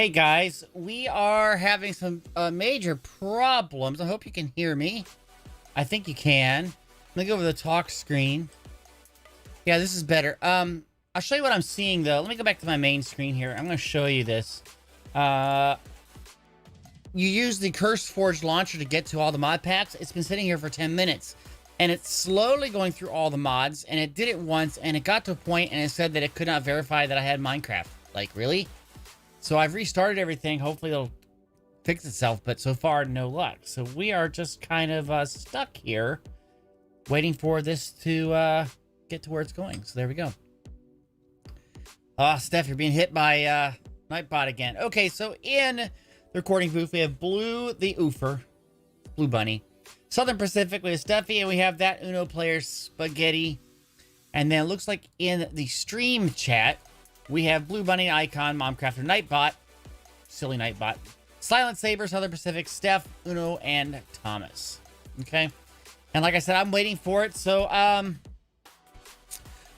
Hey guys, we are having some major problems. I hope you can hear me. I think you can. Let me go over the talk screen. Yeah, this is better. I'll show you what I'm seeing though. Let me go back to my main screen here. I'm going to show you this. You use the CurseForge launcher to get to all the mod packs. It's been sitting here for 10 minutes. And it's slowly going through all the mods. And it did it once, and it got to a point and it said that it could not verify that I had Minecraft. Like, really? So I've restarted everything. Hopefully it'll fix itself, but so far, no luck. So we are just kind of stuck here, waiting for this to get to where it's going. So there we go. Oh, Steph, you're being hit by Nightbot again. Okay, so in the recording booth, we have Blue the Oofer, Blue Bunny. Southern Pacific, we have Steffi, and we have that Uno player, Spaghetti. And then it looks like in the stream chat, we have Blue Bunny, Icon, Momcrafter, Nightbot, Silly Nightbot, Silent Saber, Southern Pacific, Steph, Uno, and Thomas. Okay? And like I said, I'm waiting for it, so, I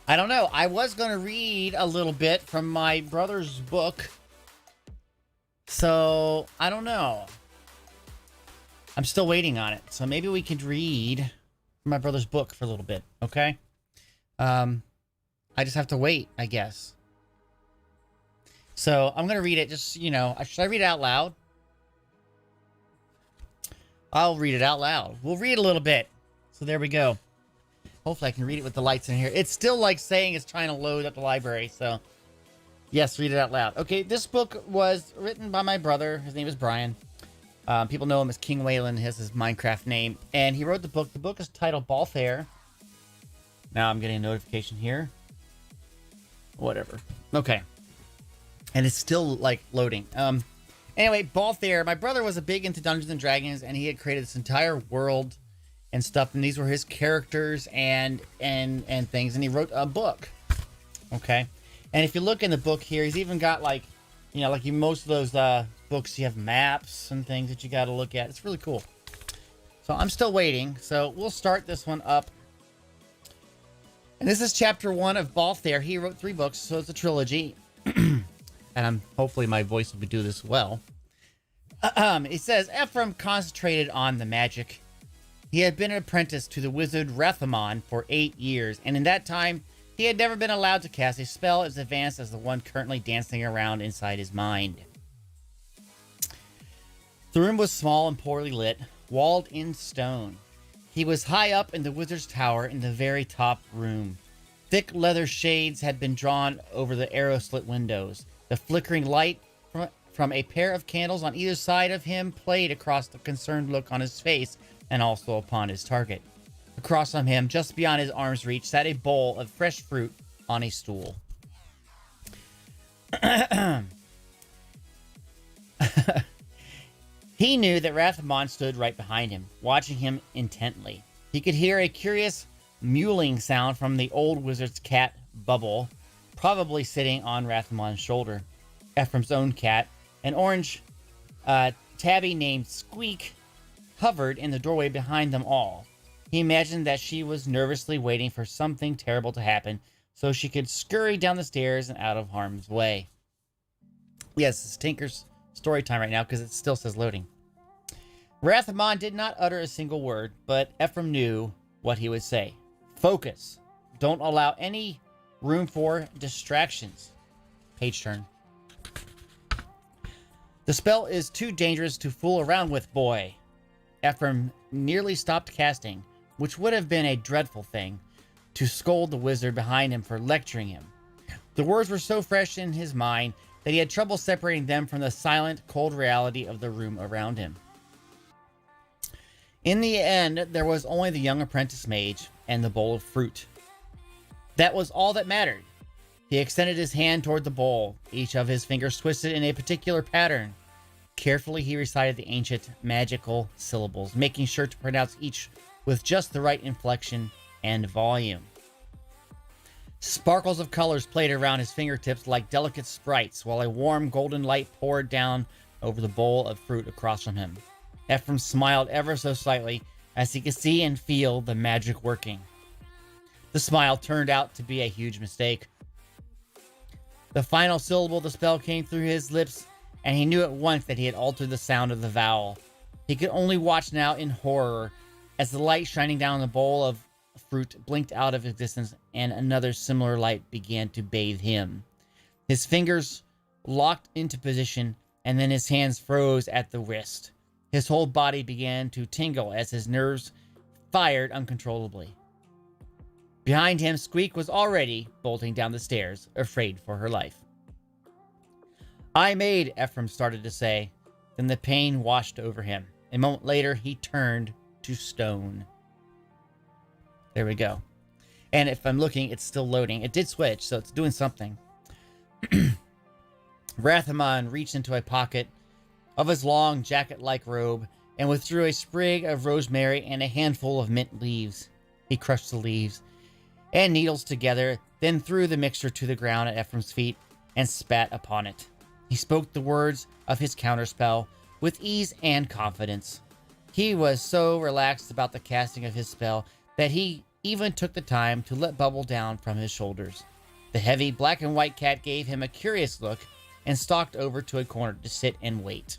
don't know. I was going to read a little bit from my brother's book. So, I don't know. I'm still waiting on it. So maybe we could read from my brother's book for a little bit, okay? I just have to wait, I guess. So I'm going to read it just, you know, should I read it out loud? I'll read it out loud. We'll read a little bit. So there we go. Hopefully I can read it with the lights in here. It's still like saying it's trying to load up the library. So yes, read it out loud. Okay, this book was written by my brother. His name is Brian. People know him as King Wayland. He has his Minecraft name. And he wrote the book. The book is titled Balthair. Now I'm getting a notification here. Whatever. Okay. And it's still, like, loading. Anyway, Balthair. My brother was a big into Dungeons and Dragons, and he had created this entire world and stuff. And these were his characters and things. And he wrote a book. Okay? And if you look in the book here, he's even got, like, you know, like most of those books, you have maps and things that you got to look at. It's really cool. So I'm still waiting. So we'll start this one up. And this is chapter 1 of Balthair. He wrote 3 books, so it's a trilogy. And hopefully my voice will do this well. It says, Ephraim concentrated on the magic. He had been an apprentice to the wizard Rathamon for 8 years, and in that time, he had never been allowed to cast a spell as advanced as the one currently dancing around inside his mind. The room was small and poorly lit, walled in stone. He was high up in the wizard's tower in the very top room. Thick leather shades had been drawn over the arrow-slit windows. The flickering light from a pair of candles on either side of him played across the concerned look on his face and also upon his target. Across from him, just beyond his arm's reach, sat a bowl of fresh fruit on a stool. He knew that Rathamon stood right behind him, watching him intently. He could hear a curious mewling sound from the old wizard's cat, Bubble, probably sitting on Rathamon's shoulder. Ephraim's own cat, an orange tabby named Squeak, hovered in the doorway behind them all. He imagined that she was nervously waiting for something terrible to happen so she could scurry down the stairs and out of harm's way. Yes, it's Tinker's story time right now because it still says loading. Rathamon did not utter a single word, but Ephraim knew what he would say. Focus. Don't allow any room for distractions. Page turn. The spell is too dangerous to fool around with, boy. Ephraim nearly stopped casting, which would have been a dreadful thing, to scold the wizard behind him for lecturing him. The words were so fresh in his mind that he had trouble separating them from the silent, cold reality of the room around him. In the end, there was only the young apprentice mage and the bowl of fruit. That was all that mattered. He extended his hand toward the bowl, each of his fingers twisted in a particular pattern. Carefully, he recited the ancient magical syllables, making sure to pronounce each with just the right inflection and volume. Sparkles of colors played around his fingertips like delicate sprites, while a warm golden light poured down over the bowl of fruit across from him. Ephraim smiled ever so slightly as he could see and feel the magic working. The smile turned out to be a huge mistake. The final syllable of the spell came through his lips and he knew at once that he had altered the sound of the vowel. He could only watch now in horror as the light shining down the bowl of fruit blinked out of existence and another similar light began to bathe him. His fingers locked into position and then his hands froze at the wrist. His whole body began to tingle as his nerves fired uncontrollably. Behind him, Squeak was already bolting down the stairs, afraid for her life. "I made," Ephraim started to say. Then the pain washed over him. A moment later, he turned to stone. There we go. And if I'm looking, it's still loading. It did switch, so it's doing something. Rathamon reached into a pocket of his long jacket-like robe and withdrew a sprig of rosemary and a handful of mint leaves. He crushed the leaves and needles together, then threw the mixture to the ground at Ephraim's feet and spat upon it. He spoke the words of his counterspell with ease and confidence. He was so relaxed about the casting of his spell that he even took the time to let bubble down from his shoulders. The heavy black and white cat gave him a curious look and stalked over to a corner to sit and wait.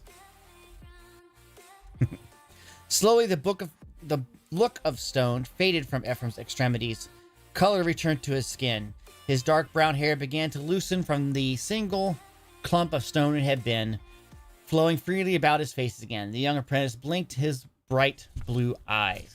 Slowly, the look of stone faded from Ephraim's extremities. Color returned to his skin. His dark brown hair began to loosen from the single clump of stone it had been, flowing freely about his face again. The young apprentice blinked his bright blue eyes.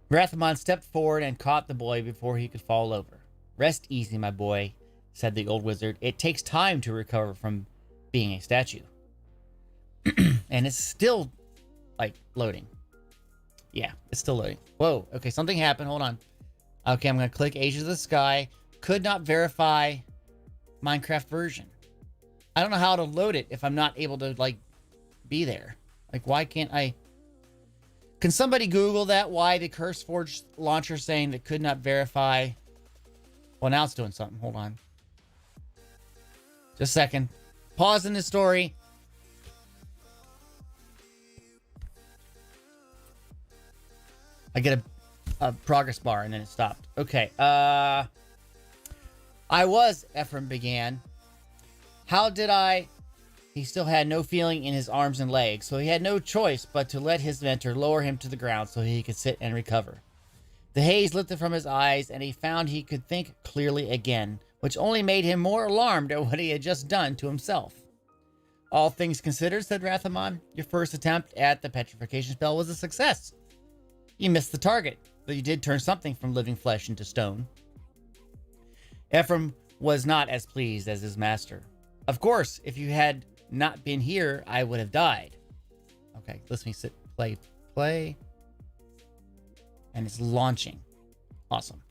Rathamon stepped forward and caught the boy before he could fall over. "Rest easy, my boy," said the old wizard. "It takes time to recover from being a statue." And it's still, like, loading. Yeah, it's still loading. Whoa, okay, something happened. Hold on. Okay, I'm going to click Age of the Sky. Could not verify Minecraft version. I don't know how to load it if I'm not able to, like, be there. Like, why can't I... Can somebody Google that? Why the CurseForge launcher saying that could not verify... Well, now it's doing something. Hold on. Just a second. Pause in the story. I get a progress bar and then it stopped. Okay. Ephraim began. How did I... He still had no feeling in his arms and legs, so he had no choice but to let his mentor lower him to the ground so he could sit and recover. The haze lifted from his eyes, and he found he could think clearly again, which only made him more alarmed at what he had just done to himself. "All things considered," said Rathamon, "your first attempt at the petrification spell was a success. You missed the target, but you did turn something from living flesh into stone." Ephraim was not as pleased as his master. "Of course, if you had not been here, I would have died." Okay, let me sit, play. And it's launching. Awesome.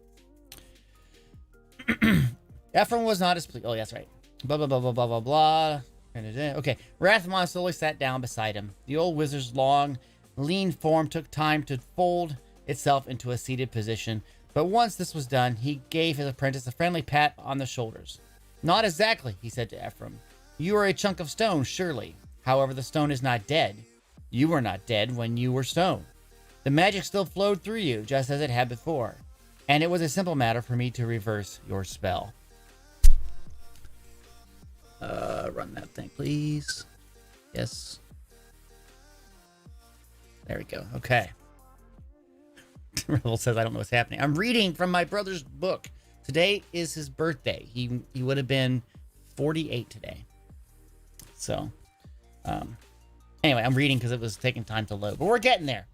Ephraim was not as pleased. Oh, that's right. Blah, blah, blah, blah, blah, blah, blah. Okay, Rathamon slowly sat down beside him. The old wizard's long, lean form took time to fold itself into a seated position, but once this was done, he gave his apprentice a friendly pat on the shoulders. "Not exactly," he said to Ephraim. "You are a chunk of stone, surely. However, the stone is not dead. You were not dead when you were stone. The magic still flowed through you, just as it had before, and it was a simple matter for me to reverse your spell." Run that thing, please. Yes. There we go. Okay. Rebel says, "I don't know what's happening. I'm reading from my brother's book. Today is his birthday. He would have been 48 today. So, anyway, I'm reading because it was taking time to load, but we're getting there.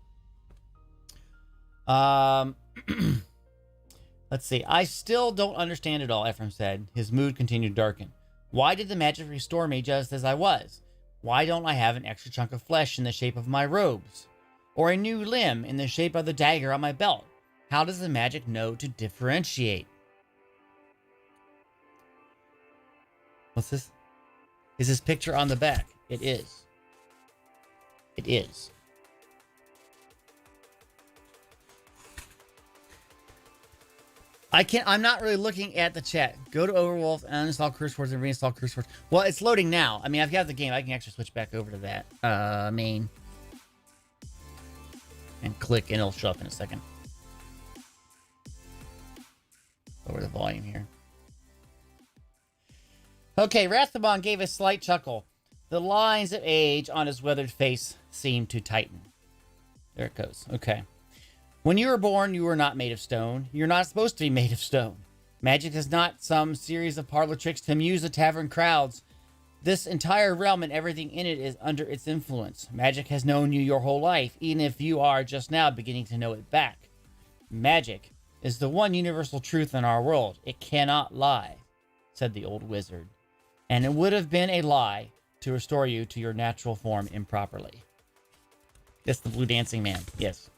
Let's see. "I still don't understand it all," Ephraim said. His mood continued to darken. "Why did the magic restore me just as I was? Why don't I have an extra chunk of flesh in the shape of my robes? Or a new limb in the shape of the dagger on my belt? How does the magic know to differentiate?" What's this? Is this picture on the back? It is. It is. I'm not really looking at the chat. Go to Overwolf and uninstall CurseForge and reinstall CurseForge. Well, it's loading now. I mean, I've got the game. I can actually switch back over to that. Main. And click, and it'll show up in a second. Lower the volume here. Okay, Rathamon gave a slight chuckle. The lines of age on his weathered face seemed to tighten. There it goes. Okay. When you were born, you were not made of stone. You're not supposed to be made of stone. Magic is not some series of parlor tricks to amuse the tavern crowds. This entire realm and everything in it is under its influence. Magic has known you your whole life, even if you are just now beginning to know it back. Magic is the one universal truth in our world. It cannot lie, said the old wizard. And it would have been a lie to restore you to your natural form improperly. That's the Blue Dancing Man, yes.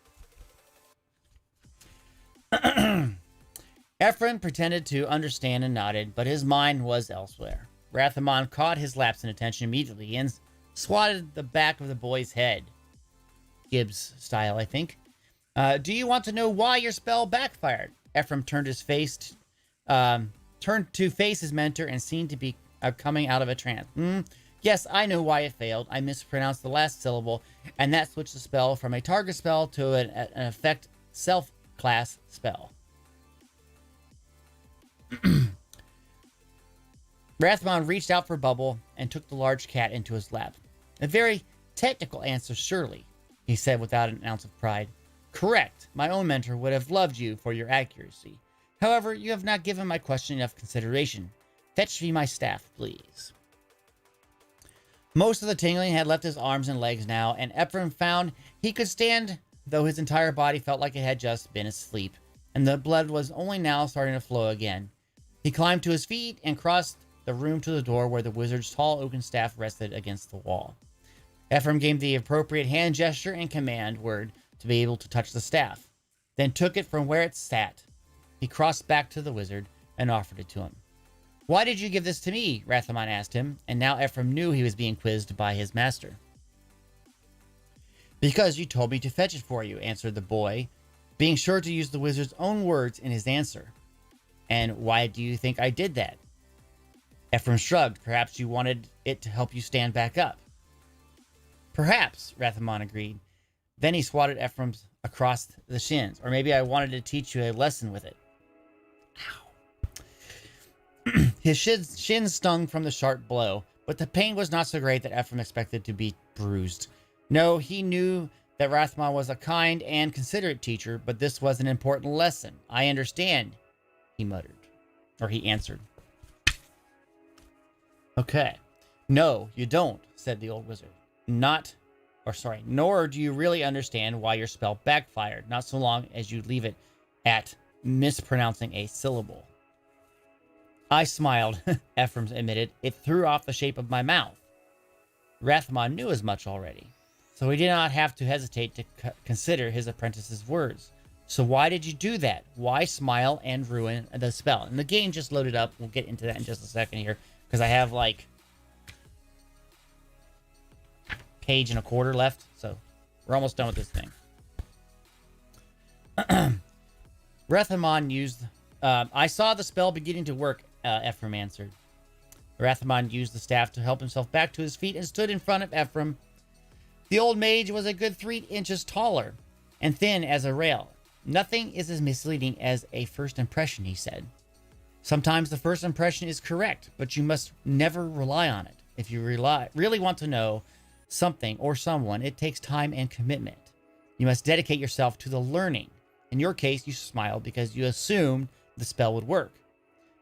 Ephraim pretended to understand and nodded, but his mind was elsewhere. Rathamon caught his lapse in attention immediately and swatted the back of the boy's head. Gibbs style, I think. Do you want to know why your spell backfired? Ephraim turned to face his mentor and seemed to be coming out of a trance. Yes, I know why it failed. I mispronounced the last syllable, and that switched the spell from a target spell to an effect self-class spell. Rathamon reached out for Bubble and took the large cat into his lap. A very technical answer, surely, he said without an ounce of pride. Correct. My own mentor would have loved you for your accuracy. However, you have not given my question enough consideration. Fetch me my staff, please. Most of the tingling had left his arms and legs now, and Ephraim found he could stand, though his entire body felt like it had just been asleep, and the blood was only now starting to flow again. He climbed to his feet and crossed the room to the door where the wizard's tall oaken staff rested against the wall. Ephraim gave the appropriate hand gesture and command word to be able to touch the staff, then took it from where it sat. He crossed back to the wizard and offered it to him. Why did you give this to me? Rathamon asked him, and now Ephraim knew he was being quizzed by his master. Because you told me to fetch it for you, answered the boy, being sure to use the wizard's own words in his answer. And why do you think I did that? Ephraim shrugged. Perhaps you wanted it to help you stand back up. Perhaps, Rathamon agreed. Then he swatted Ephraim across the shins. Or maybe I wanted to teach you a lesson with it. Ow. His shins stung from the sharp blow, but the pain was not so great that Ephraim expected to be bruised. No, he knew that Rathamon was a kind and considerate teacher, but this was an important lesson. I understand, he muttered. Or he answered. Okay. No, you don't, said the old wizard. Nor do you really understand why your spell backfired, not so long as you leave it at mispronouncing a syllable. I smiled, Ephraim admitted. It threw off the shape of my mouth. Rathamon knew as much already, so he did not have to hesitate to consider his apprentice's words. So why did you do that? Why smile and ruin the spell? And the game just loaded up. We'll get into that in just a second here, because I have like page and a quarter left, so we're almost done with this thing. Rathamon used... I saw the spell beginning to work, Ephraim answered. Rathamon used the staff to help himself back to his feet and stood in front of Ephraim. The old mage was a good 3 inches taller and thin as a rail. Nothing is as misleading as a first impression, he said. Sometimes the first impression is correct, but you must never rely on it. If you really want to know something or someone, it takes time and commitment. You must dedicate yourself to the learning. In your case, you smiled because you assumed the spell would work.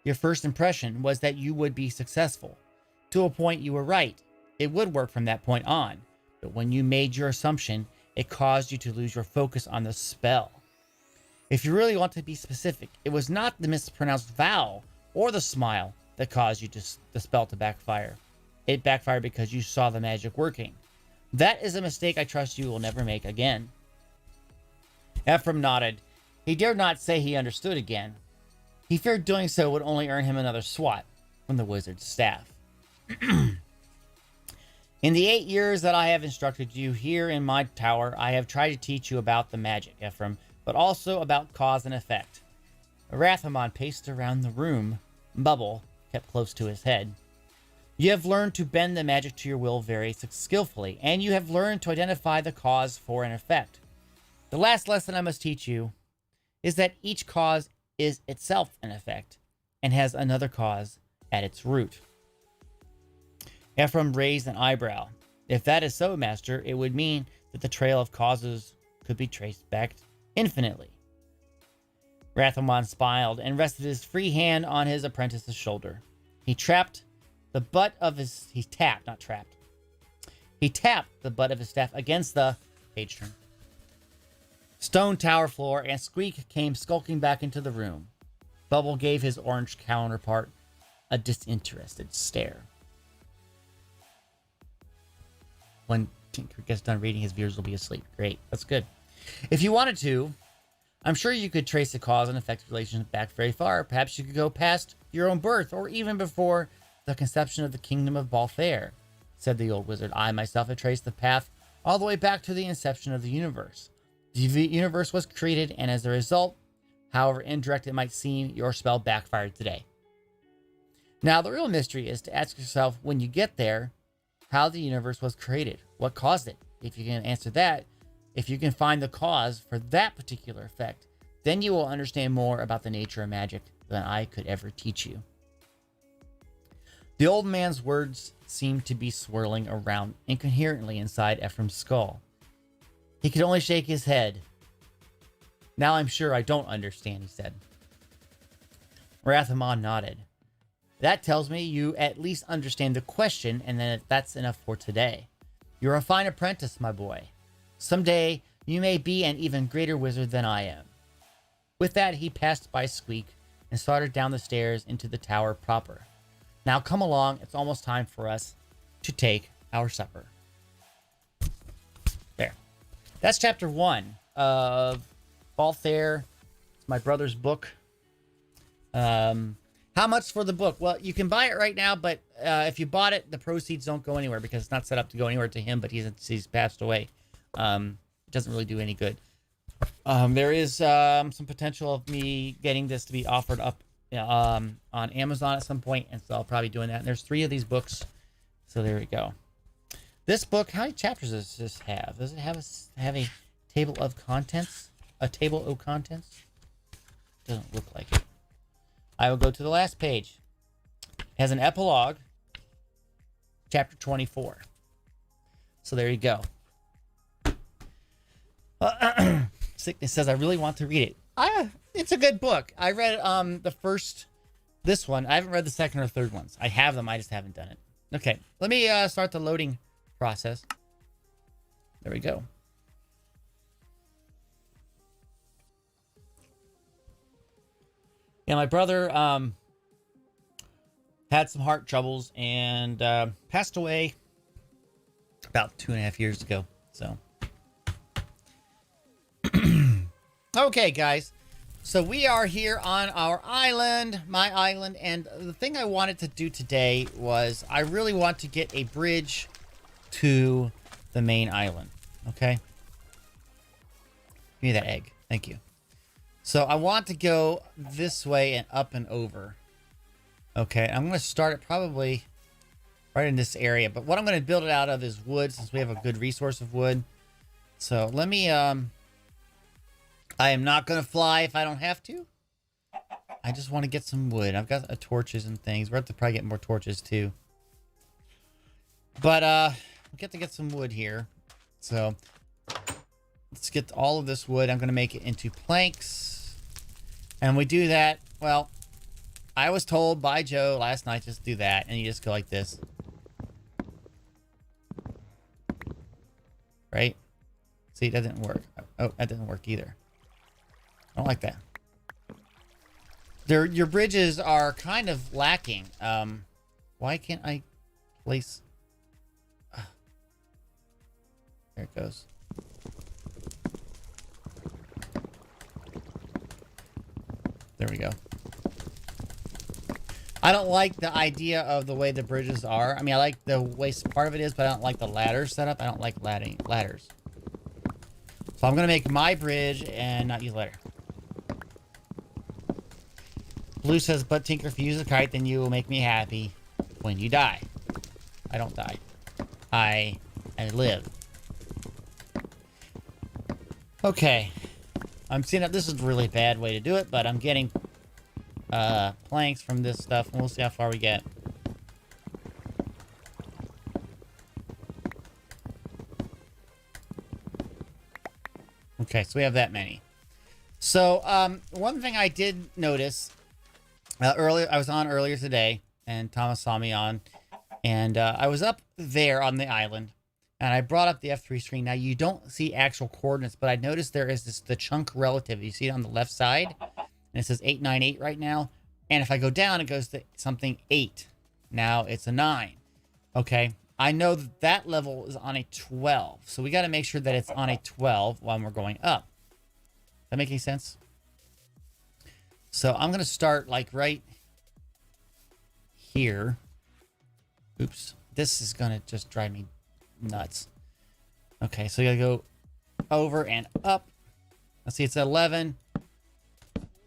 Your first impression was that you would be successful. To a point, you were right. It would work from that point on. But when you made your assumption, it caused you to lose your focus on the spell. If you really want to be specific, it was not the mispronounced vowel or the smile that caused you the spell to backfire. It backfired because you saw the magic working. That is a mistake I trust you will never make again. Ephraim nodded. He dared not say he understood again. He feared doing so would only earn him another swat from the wizard's staff. In the 8 years that I have instructed you here in my tower, I have tried to teach you about the magic, Ephraim, but also about cause and effect. Rathamon paced around the room. Bubble kept close to his head. You have learned to bend the magic to your will very skillfully, and you have learned to identify the cause for an effect. The last lesson I must teach you is that each cause is itself an effect and has another cause at its root. Ephraim raised an eyebrow. If that is so, master, it would mean that the trail of causes could be traced back infinitely. Rathamon smiled and rested his free hand on his apprentice's shoulder. He tapped the butt of his staff against the page turn. Stone tower floor, and Squeak came skulking back into the room. Bubble gave his orange counterpart a disinterested stare. When Tinker gets done reading, his viewers will be asleep. Great. That's good. If you wanted to, I'm sure you could trace the cause and effect relationship back very far. Perhaps you could go past your own birth, or even before the conception of the kingdom of Balthair, said the old wizard. I myself have traced the path all the way back to the inception of the universe. The universe was created, and as a result, however indirect it might seem, your spell backfired today. Now, the real mystery is to ask yourself when you get there, how the universe was created. What caused it? If you can answer that, if you can find the cause for that particular effect, then you will understand more about the nature of magic than I could ever teach you. The old man's words seemed to be swirling around incoherently inside Ephraim's skull. He could only shake his head. Now I'm sure I don't understand, he said. Rathamon nodded. That tells me you at least understand the question, and then that's enough for today. You're a fine apprentice, my boy. Someday, you may be an even greater wizard than I am. With that, he passed by Squeak and started down the stairs into the tower proper. Now come along, it's almost time for us to take our supper. There. That's chapter 1 of Balthair. It's my brother's book. How much for the book? Well, you can buy it right now, but if you bought it, the proceeds don't go anywhere because it's not set up to go anywhere to him, but he's passed away. It doesn't really do any good. There is some potential of me getting this to be offered up on Amazon at some point, and so I'll probably be doing that. And there's 3 of these books, so there we go. This book, how many chapters does this have? Does it have a table of contents? A table of contents? Doesn't look like it. I will go to the last page. It has an epilogue, chapter 24. So there you go. Sickness says, I really want to read it. It's a good book. I read this one. I haven't read the second or third ones. I have them. I just haven't done it. Okay, let me start the loading process. There we go. Yeah, my brother had some heart troubles and passed away about 2.5 years ago. So, okay, guys. So we are here on our island, my island, and the thing I wanted to do today was I really want to get a bridge to the main island. Okay? Give me that egg. Thank you. So I want to go this way and up and over. Okay, I'm going to start it probably right in this area. But what I'm going to build it out of is wood, since we have a good resource of wood. So let me, I am not going to fly if I don't have to. I just want to get some wood. I've got torches and things. We're going to probably get more torches too. But we get to get some wood here. So let's get all of this wood. I'm going to make it into planks. And we do that, well, I was told by Joe last night, just do that. And you just go like this. Right? See, that didn't work. Oh, that didn't work either. I don't like that. Your bridges are kind of lacking. Why can't I place... There it goes. There we go. I don't like the idea of the way the bridges are. I mean, I like the way part of it is, but I don't like the ladder setup. I don't like ladders. So I'm going to make my bridge and not use ladder. Blue says, but Tinker, if you use a kite, then you will make me happy when you die. I don't die. I live. Okay. I'm seeing that this is a really bad way to do it, but I'm getting planks from this stuff, and we'll see how far we get. Okay, so we have that many. So one thing I did notice earlier, I was on earlier today, and Thomas saw me on, and I was up there on the island, and I brought up the F3 screen. Now you don't see actual coordinates, but I noticed there is the chunk relative. You see it on the left side, and it says 898 right now. And if I go down, it goes to something 8. Now it's a 9. Okay, I know that that level is on a 12, so we got to make sure that it's on a 12 when we're going up. That make any sense? So I'm going to start like right here. Oops. This is going to just drive me nuts. Okay, so you got to go over and up. Let's see, it's 11.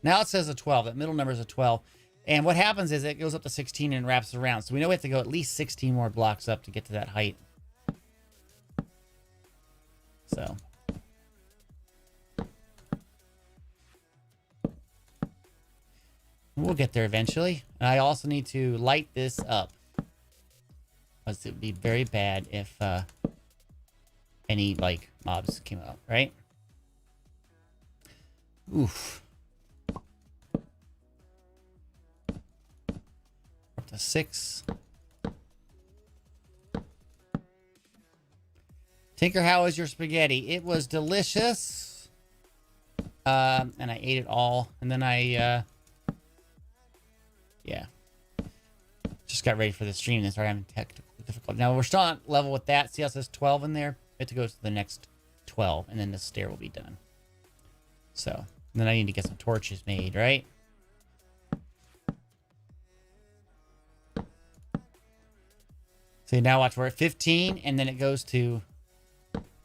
Now it says a 12. That middle number is a 12. And what happens is it goes up to 16 and wraps around. So we know we have to go at least 16 more blocks up to get to that height. So... we'll get there eventually. And I also need to light this up, because it would be very bad if any, like, mobs came out, right? Oof. Up to 6. Tinker, how was your spaghetti? It was delicious. And I ate it all. And then yeah. Just got ready for the stream and started having technical difficulty. Now we're still on level with that. See how it says 12 in there? We have to go to the next 12, and then the stair will be done. So, then I need to get some torches made, right? So now watch, we're at 15, and then it goes to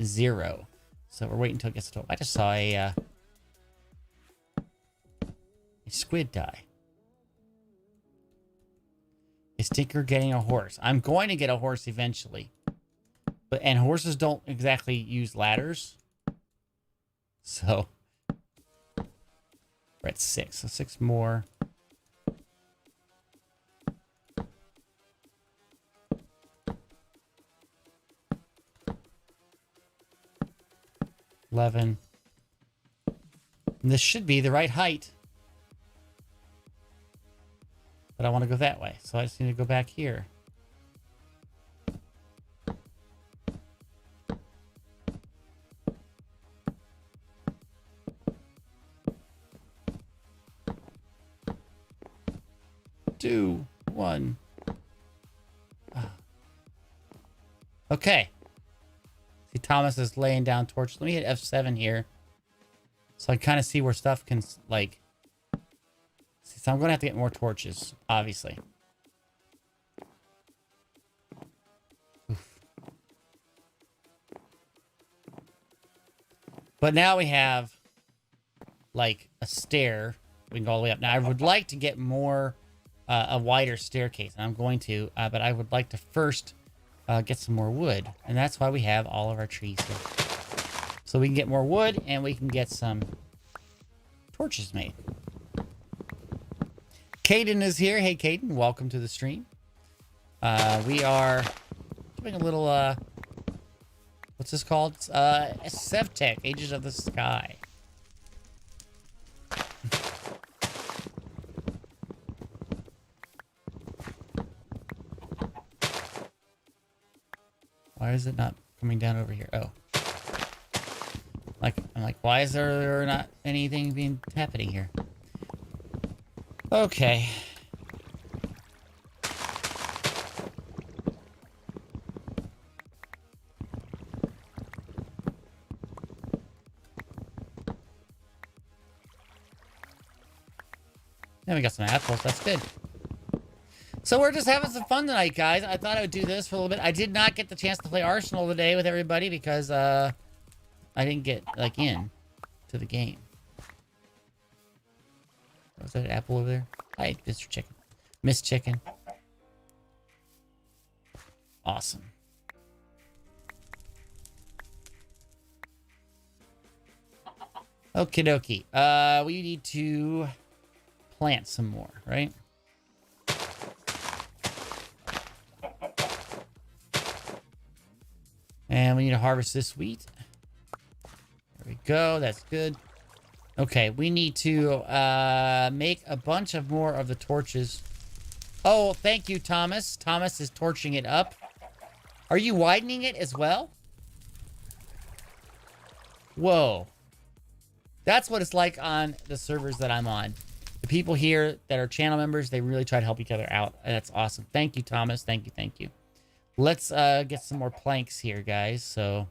0. So we're waiting until it gets to 12. I just saw a squid die. Is Tinker getting a horse? I'm going to get a horse eventually. And horses don't exactly use ladders. So we're at 6. So 6 more. $11. And this should be the right height. But I want to go that way, so I just need to go back here. Two, one. Okay. See, Thomas is laying down torches. Let me hit F7 here, so I kind of see where stuff can, like... So I'm going to have to get more torches, obviously. Oof. But now we have, like, a stair. We can go all the way up. Now, I would like to get more, a wider staircase. And I'm going to, but I would like to first get some more wood. And that's why we have all of our trees here. So we can get more wood, and we can get some torches made. Caden is here. Hey, Caden, welcome to the stream. We are doing a little, what's this called? SevTech, Ages of the Sky. Why is it not coming down over here? Oh. I'm like, why is there not anything happening here? Okay. Then we got some apples. That's good. So we're just having some fun tonight, guys. I thought I would do this for a little bit. I did not get the chance to play Arsenal today with everybody because I didn't get, like, in to the game. Was that an apple over there? Hi, Mr. Chicken. Miss Chicken. Awesome. Okie dokie. We need to plant some more, right? And we need to harvest this wheat. There we go. That's good. Okay, we need to make a bunch of more of the torches. Oh, thank you, Thomas. Thomas is torching it up. Are you widening it as well? Whoa. That's what it's like on the servers that I'm on. The people here that are channel members, they really try to help each other out. That's awesome. Thank you, Thomas. Thank you, thank you. Let's get some more planks here, guys. So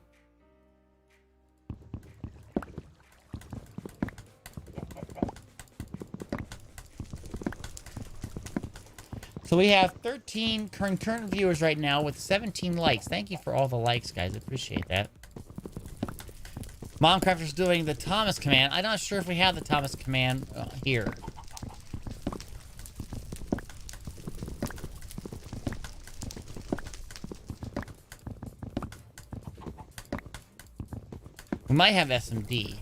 we have 13 current viewers right now with 17 likes. Thank you for all the likes, guys. I appreciate that. Momcrafter's doing the Thomas command. I'm not sure if we have the Thomas command here. We might have SMD.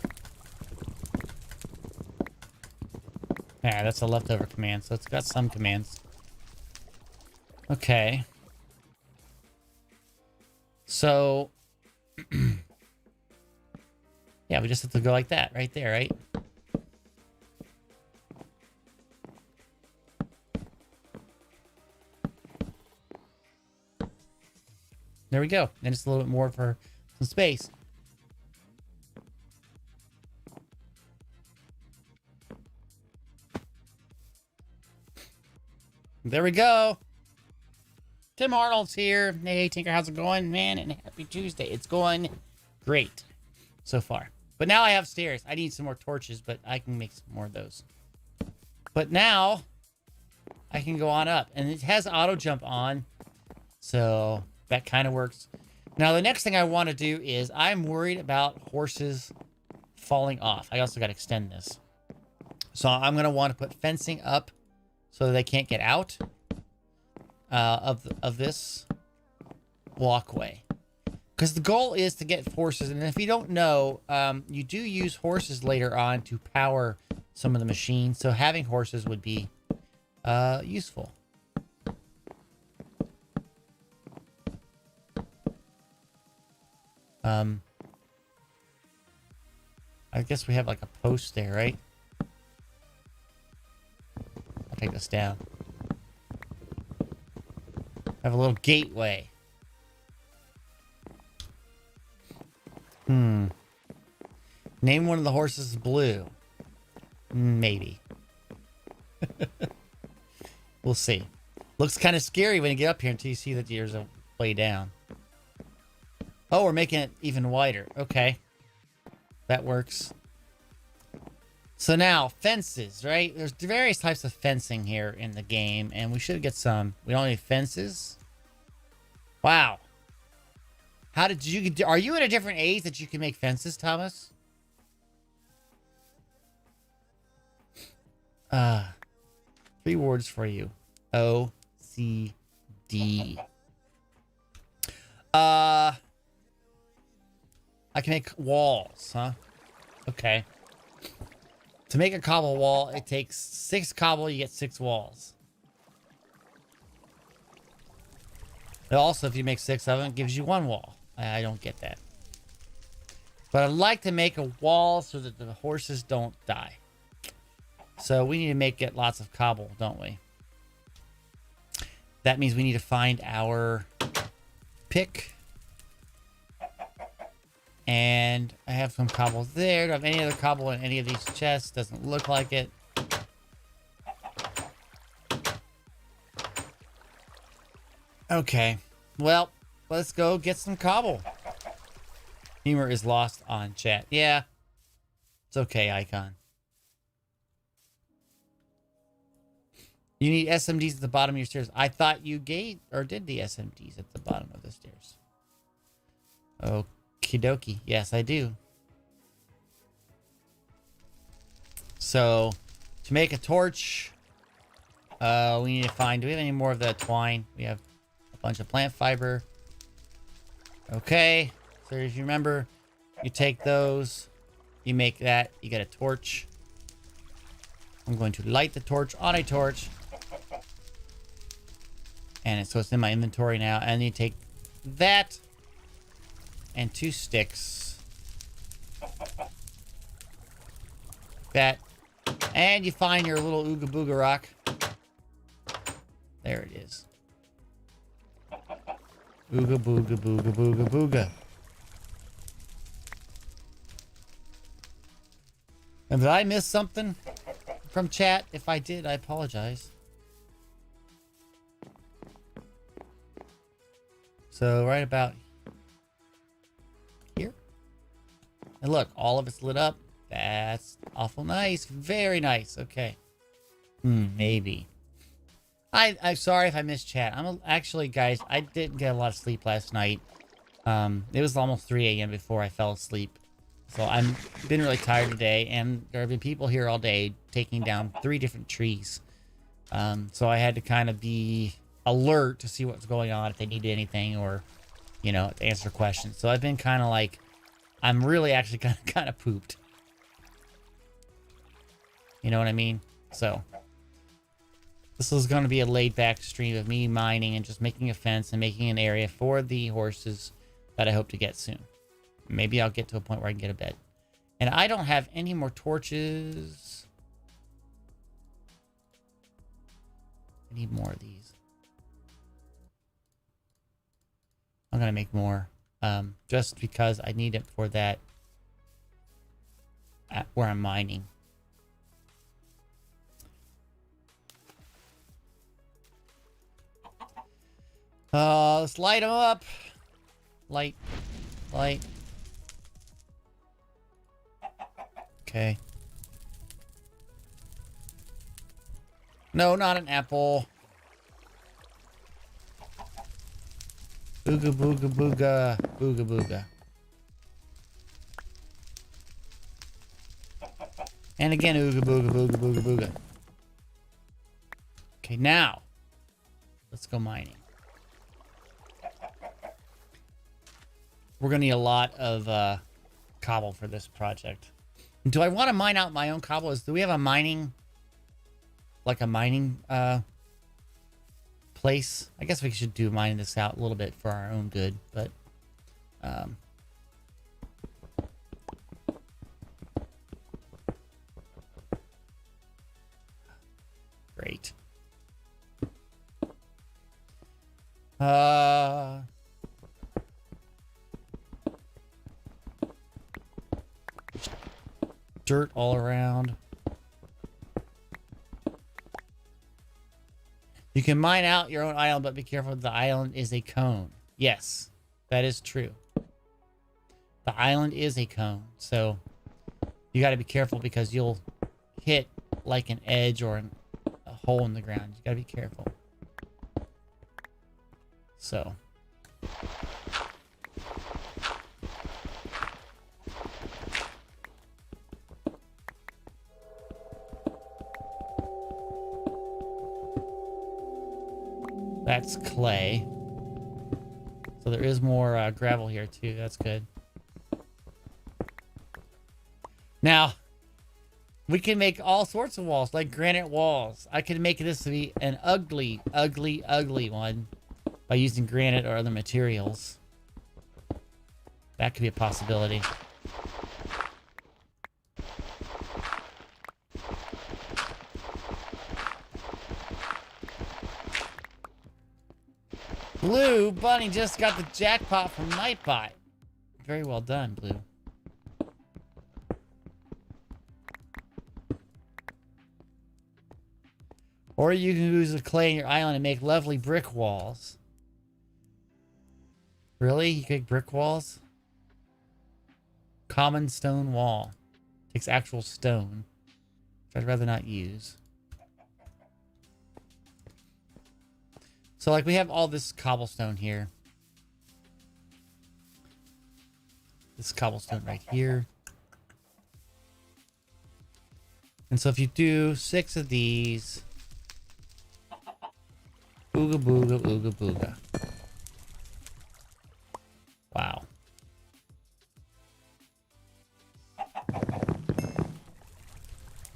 Yeah, that's a leftover command, so it's got some commands. Okay. So, yeah, we just have to go like that, right there, right? There we go. And just a little bit more for some space. There we go. Tim Arnold's here. Hey, Tinker, how's it going? Man, and happy Tuesday. It's going great so far. But now I have stairs. I need some more torches, but I can make some more of those. But now I can go on up. And it has auto jump on. So that kind of works. Now, the next thing I want to do is I'm worried about horses falling off. I also got to extend this. So I'm going to want to put fencing up so that they can't get out of this walkway. Because the goal is to get horses. And if you don't know, you do use horses later on to power some of the machines. So having horses would be useful. I guess we have like a post there, right? I'll take this down. Have a little gateway. Name one of the horses blue. Maybe. We'll see. Looks kind of scary when you get up here until you see that there's a way down. Oh, we're making it even wider. Okay. That works. So now, fences, right? There's various types of fencing here in the game, and we should get some. We don't need fences. Wow. How did you... Are you at a different age that you can make fences, Thomas? 3 words for you. OCD. I can make walls, huh? Okay. To make a cobble wall, it takes 6 cobble, you get 6 walls. And also, if you make 6 of them, it gives you 1 wall. I don't get that. But I'd like to make a wall so that the horses don't die. So we need to get lots of cobble, don't we? That means we need to find our pick. And I have some cobble there. Do I have any other cobble in any of these chests? Doesn't look like it. Okay. Well, let's go get some cobble. Humor is lost on chat. Yeah. It's okay, Icon. You need SMDs at the bottom of your stairs. I thought you gave or did the SMDs at the bottom of the stairs. Okie dokie. Yes, I do. So, to make a torch, we need to find... Do we have any more of the twine? We have a bunch of plant fiber. Okay. So, if you remember, you take those, you make that, you get a torch. I'm going to light the torch on a torch. And so it's in my inventory now. And you take that and 2 sticks. that. And you find your little Ooga Booga rock. There it is. Ooga Booga Booga Booga Booga. And did I miss something from chat? If I did, I apologize. So right about here. And look, all of it's lit up. That's awful nice. Very nice. Okay. Maybe. I'm sorry if I missed chat. Actually, guys, I didn't get a lot of sleep last night. It was almost 3 a.m. before I fell asleep. So I've been really tired today, and there have been people here all day taking down 3 different trees. So I had to kind of be alert to see what's going on, if they needed anything, or, you know, to answer questions. So I've been kind of like, I'm really actually kind of pooped. You know what I mean? So this is going to be a laid-back stream of me mining and just making a fence and making an area for the horses that I hope to get soon. Maybe I'll get to a point where I can get a bed. And I don't have any more torches. I need more of these. I'm going to make more. Just because I need it for that. Where I'm mining. Let's light them up. Light. Okay. No, not an apple. Booga booga booga. Booga booga. And again, ooga booga booga booga booga. Okay, now let's go mining. We're gonna need a lot of cobble for this project. Do I want to mine out my own cobble? Do we have a mining, like a mining place? I guess we should do mining this out a little bit for our own good, but great. Dirt all around. You can mine out your own island, but be careful, the island is a cone. Yes, that is true. The island is a cone, so you got to be careful because you'll hit like an edge or a hole in the ground. You got to be careful. So. That's clay. So there is more gravel here too. That's good. Now, we can make all sorts of walls, like granite walls. I could make this to be an ugly, ugly, ugly one by using granite or other materials. That could be a possibility. Blue Bunny just got the jackpot from Nightbot. Very well done, Blue. Or you can use the clay in your island and make lovely brick walls. Really? You can make brick walls? Common stone wall. Takes actual stone, which I'd rather not use. So, like, we have all this cobblestone here. This cobblestone right here. And so if you do 6 of these... Ooga booga, ooga booga. Wow.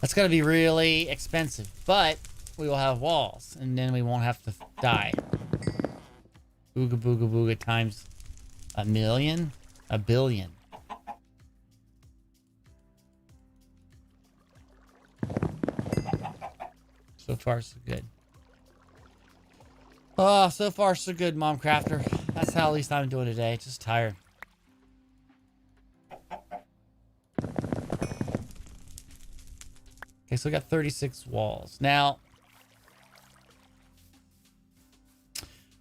That's going to be really expensive, but we will have walls, and then we won't have to die. Ooga booga booga times a million? A billion. So far, so good. Oh, so far, so good, Mom Crafter. That's how at least I'm doing today. Just tired. Okay, so we got 36 walls. Now,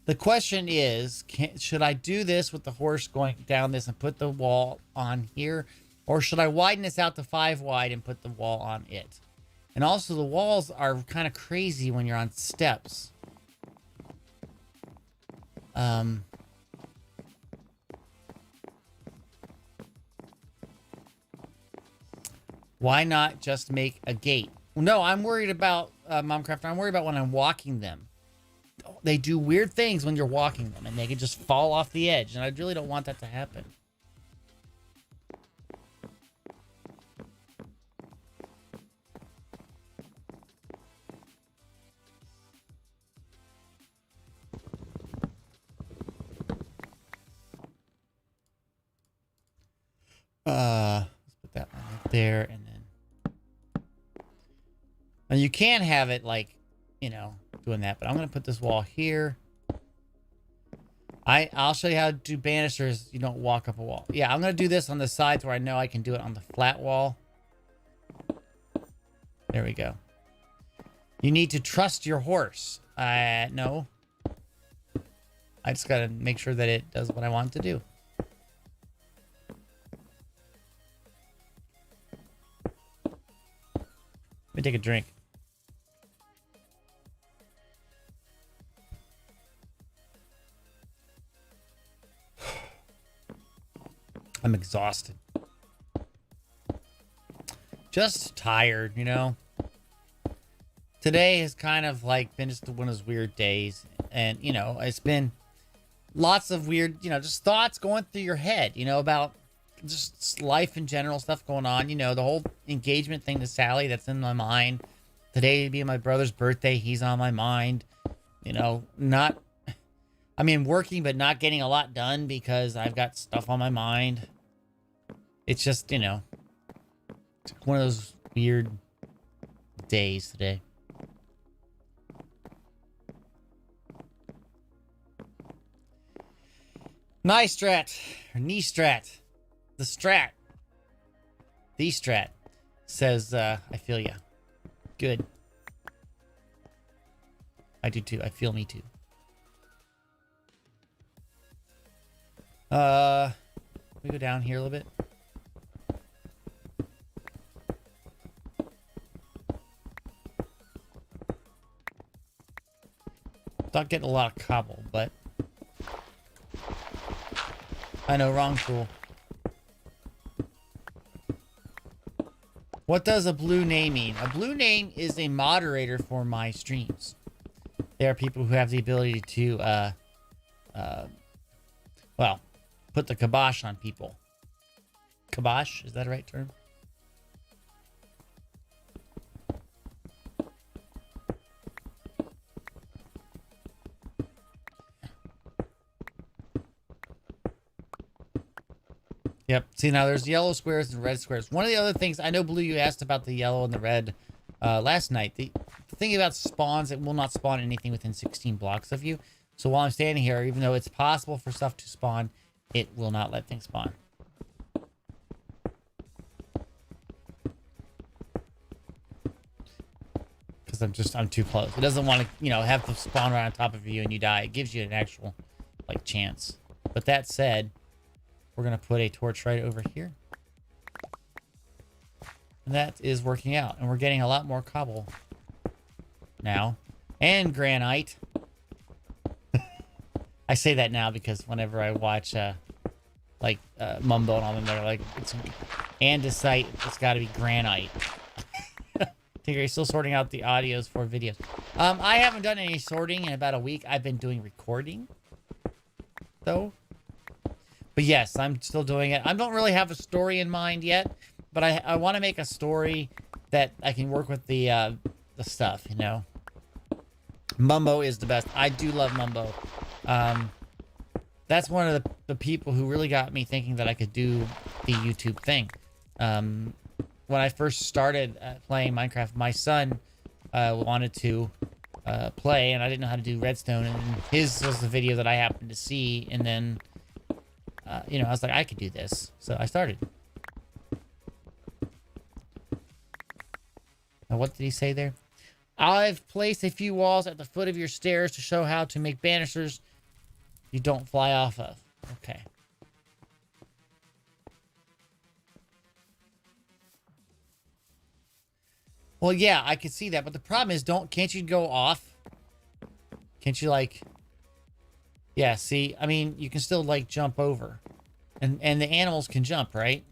the question is, should I do this with the horse going down this and put the wall on here? Or should I widen this out to 5 wide and put the wall on it? And also, the walls are kind of crazy when you're on steps. Why not just make a gate? Well, no, I'm worried about, Momcraft, I'm worried about when I'm walking them. They do weird things when you're walking them, and they can just fall off the edge, and I really don't want that to happen. Let's put that one right there, and then... Now, you can have it, like, you know, doing that, but I'm going to put this wall here. I'll show you how to do banisters. You don't walk up a wall. Yeah, I'm going to do this on the sides where I know I can do it on the flat wall. There we go. You need to trust your horse. No. I just got to make sure that it does what I want it to do. Let me take a drink. I'm exhausted. Just tired, you know. Today has kind of like been just one of those weird days. And, you know, it's been lots of weird, you know, just thoughts going through your head, you know, about just life in general, stuff going on. You know, the whole engagement thing to Sally that's in my mind. Today being my brother's birthday, he's on my mind. You know, working but not getting a lot done because I've got stuff on my mind. It's just, you know, it's one of those weird days today. Nice strat, or knee strat, the strat, says, I feel ya. Good. I do too. I feel me too. We go down here a little bit. Not getting a lot of cobble, but I know, wrong tool. What does a blue name mean? A blue name is a moderator for my streams. There are people who have the ability to, well, put the kibosh on people. Kibosh? Is that a right term? Yep. See, now there's yellow squares and red squares. One of the other things, I know, Blue, you asked about the yellow and the red last night. The thing about spawns, it will not spawn anything within 16 blocks of you. So while I'm standing here, even though it's possible for stuff to spawn, it will not let things spawn. Because I'm too close. It doesn't want to, you know, have the spawn right on top of you and you die. It gives you an actual, like, chance. But that said, we're going to put a torch right over here. And that is working out. And we're getting a lot more cobble now. And granite. I say that now because whenever I watch, Mumbo and all them, they're like, it's andesite, it's got to be granite. Tinker, you're still sorting out the audios for videos. I haven't done any sorting in about a week. I've been doing recording, though. But yes, I'm still doing it. I don't really have a story in mind yet, but I want to make a story that I can work with the stuff, you know. Mumbo is the best. I do love Mumbo. That's one of the people who really got me thinking that I could do the YouTube thing. When I first started playing Minecraft, my son wanted to play, and I didn't know how to do redstone, and his was the video that I happened to see, and then, you know, I was like, I could do this, so I started. Now, what did he say there? I've placed a few walls at the foot of your stairs to show how to make banisters you don't fly off of. Okay. Well, yeah, I could see that, but the problem is, can't you go off? Can't you, like... Yeah, see, I mean, you can still, like, jump over. And the animals can jump, right?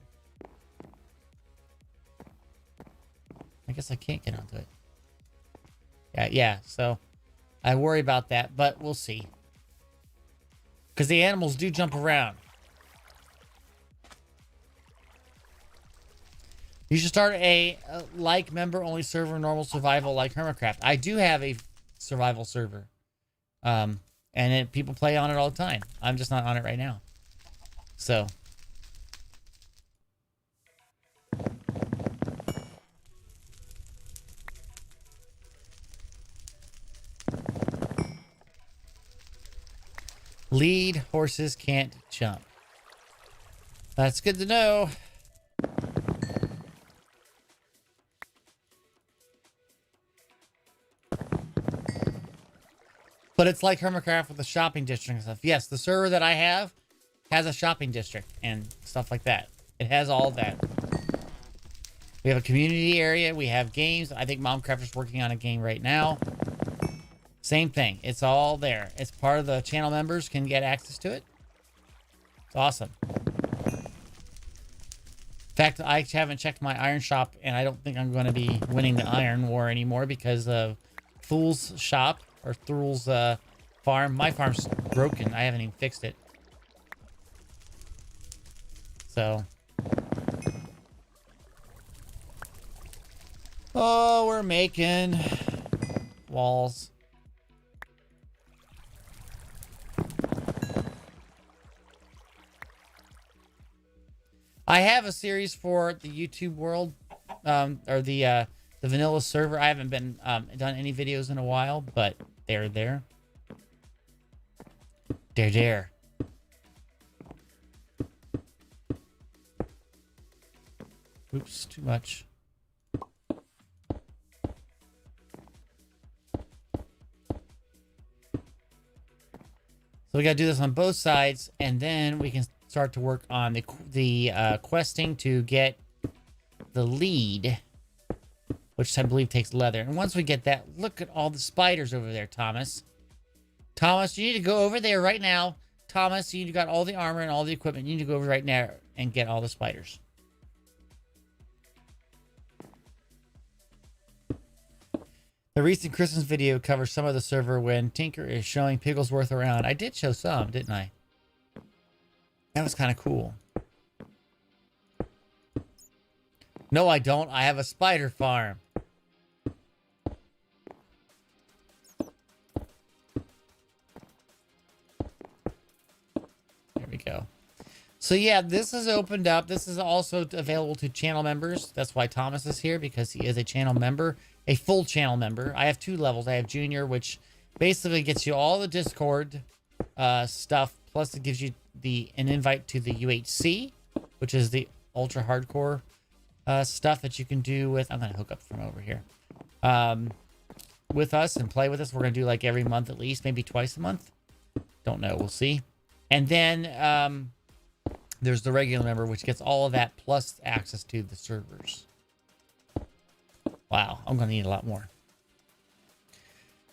I guess I can't get onto it. Yeah, so I worry about that, but we'll see. Because the animals do jump around. You should start a like member-only server, normal survival like Hermitcraft. I do have a survival server. And people play on it all the time. I'm just not on it right now. So... Lead horses can't jump. That's good to know. But it's like Hermitcraft with the shopping district and stuff. Yes, the server that I have has a shopping district and stuff like that. It has all of that. We have a community area. We have games. I think Momcrafter's working on a game right now. Same thing. It's all there. It's part of the channel members can get access to it. It's awesome. In fact, I haven't checked my iron shop, and I don't think I'm going to be winning the iron war anymore because of Fool's shop or Fool's farm. My farm's broken. I haven't even fixed it. So. Oh, we're making walls. I have a series for the YouTube world, or the vanilla server. I haven't been done any videos in a while, but they're there. They're there. Oops, too much. So we got to do this on both sides, and then we can start to work on the questing to get the lead, which I believe takes leather. And once we get that, look at all the spiders over there, Thomas. Thomas, you need to go over there right now. Thomas, you got all the armor and all the equipment. You need to go over right now and get all the spiders. The recent Christmas video covers some of the server when Tinker is showing Pigglesworth around. I did show some, didn't I? That was kind of cool. No, I don't. I have a spider farm. There we go. So yeah, this is opened up. This is also available to channel members. That's why Thomas is here, because he is a channel member, a full channel member. I have 2 levels. I have Junior, which basically gets you all the Discord stuff, plus it gives you an invite to the UHC, which is the ultra hardcore stuff that you can do with... I'm going to hook up from over here. With us and play with us. We're going to do like every month at least, maybe twice a month. Don't know. We'll see. And then there's the regular member, which gets all of that plus access to the servers. Wow, I'm going to need a lot more.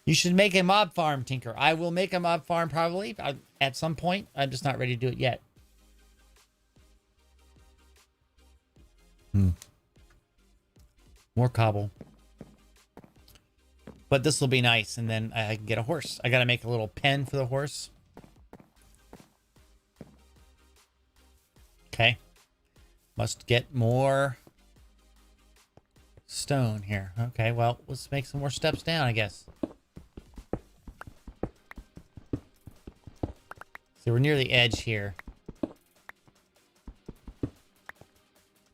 You should make a mob farm, Tinker. I will make a mob farm probably at some point. I'm just not ready to do it yet. More cobble. But this will be nice, and then I can get a horse. I got to make a little pen for the horse. Okay. Must get more stone here. Okay, well, let's make some more steps down, I guess. So we're near the edge here. I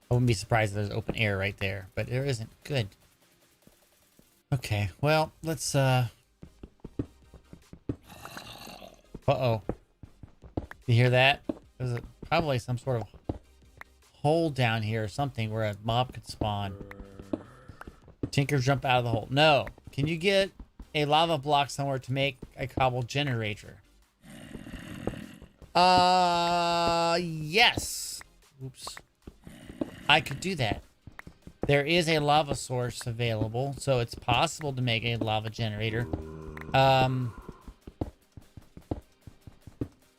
wouldn't be surprised if there's open air right there, but there isn't. Good. Okay, well, let's, uh-oh. You hear that? There's probably some sort of hole down here or something where a mob could spawn. Tinker, jump out of the hole. No. Can you get a lava block somewhere to make a cobble generator? Yes. Oops. I could do that. There is a lava source available, so it's possible to make a lava generator.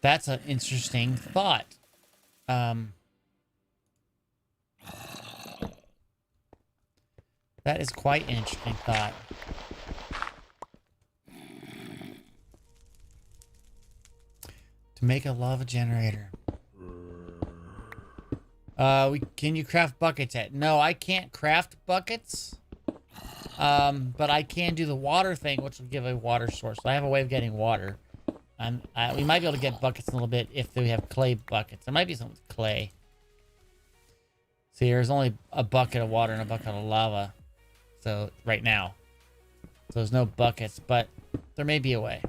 That's an interesting thought. That is quite an interesting thought. To make a lava generator. Can you craft buckets at? No, I can't craft buckets. But I can do the water thing, which will give a water source. So I have a way of getting water. We might be able to get buckets in a little bit if we have clay buckets. There might be some with clay. See, there's only a bucket of water and a bucket of lava. So, right now. So there's no buckets, but there may be a way.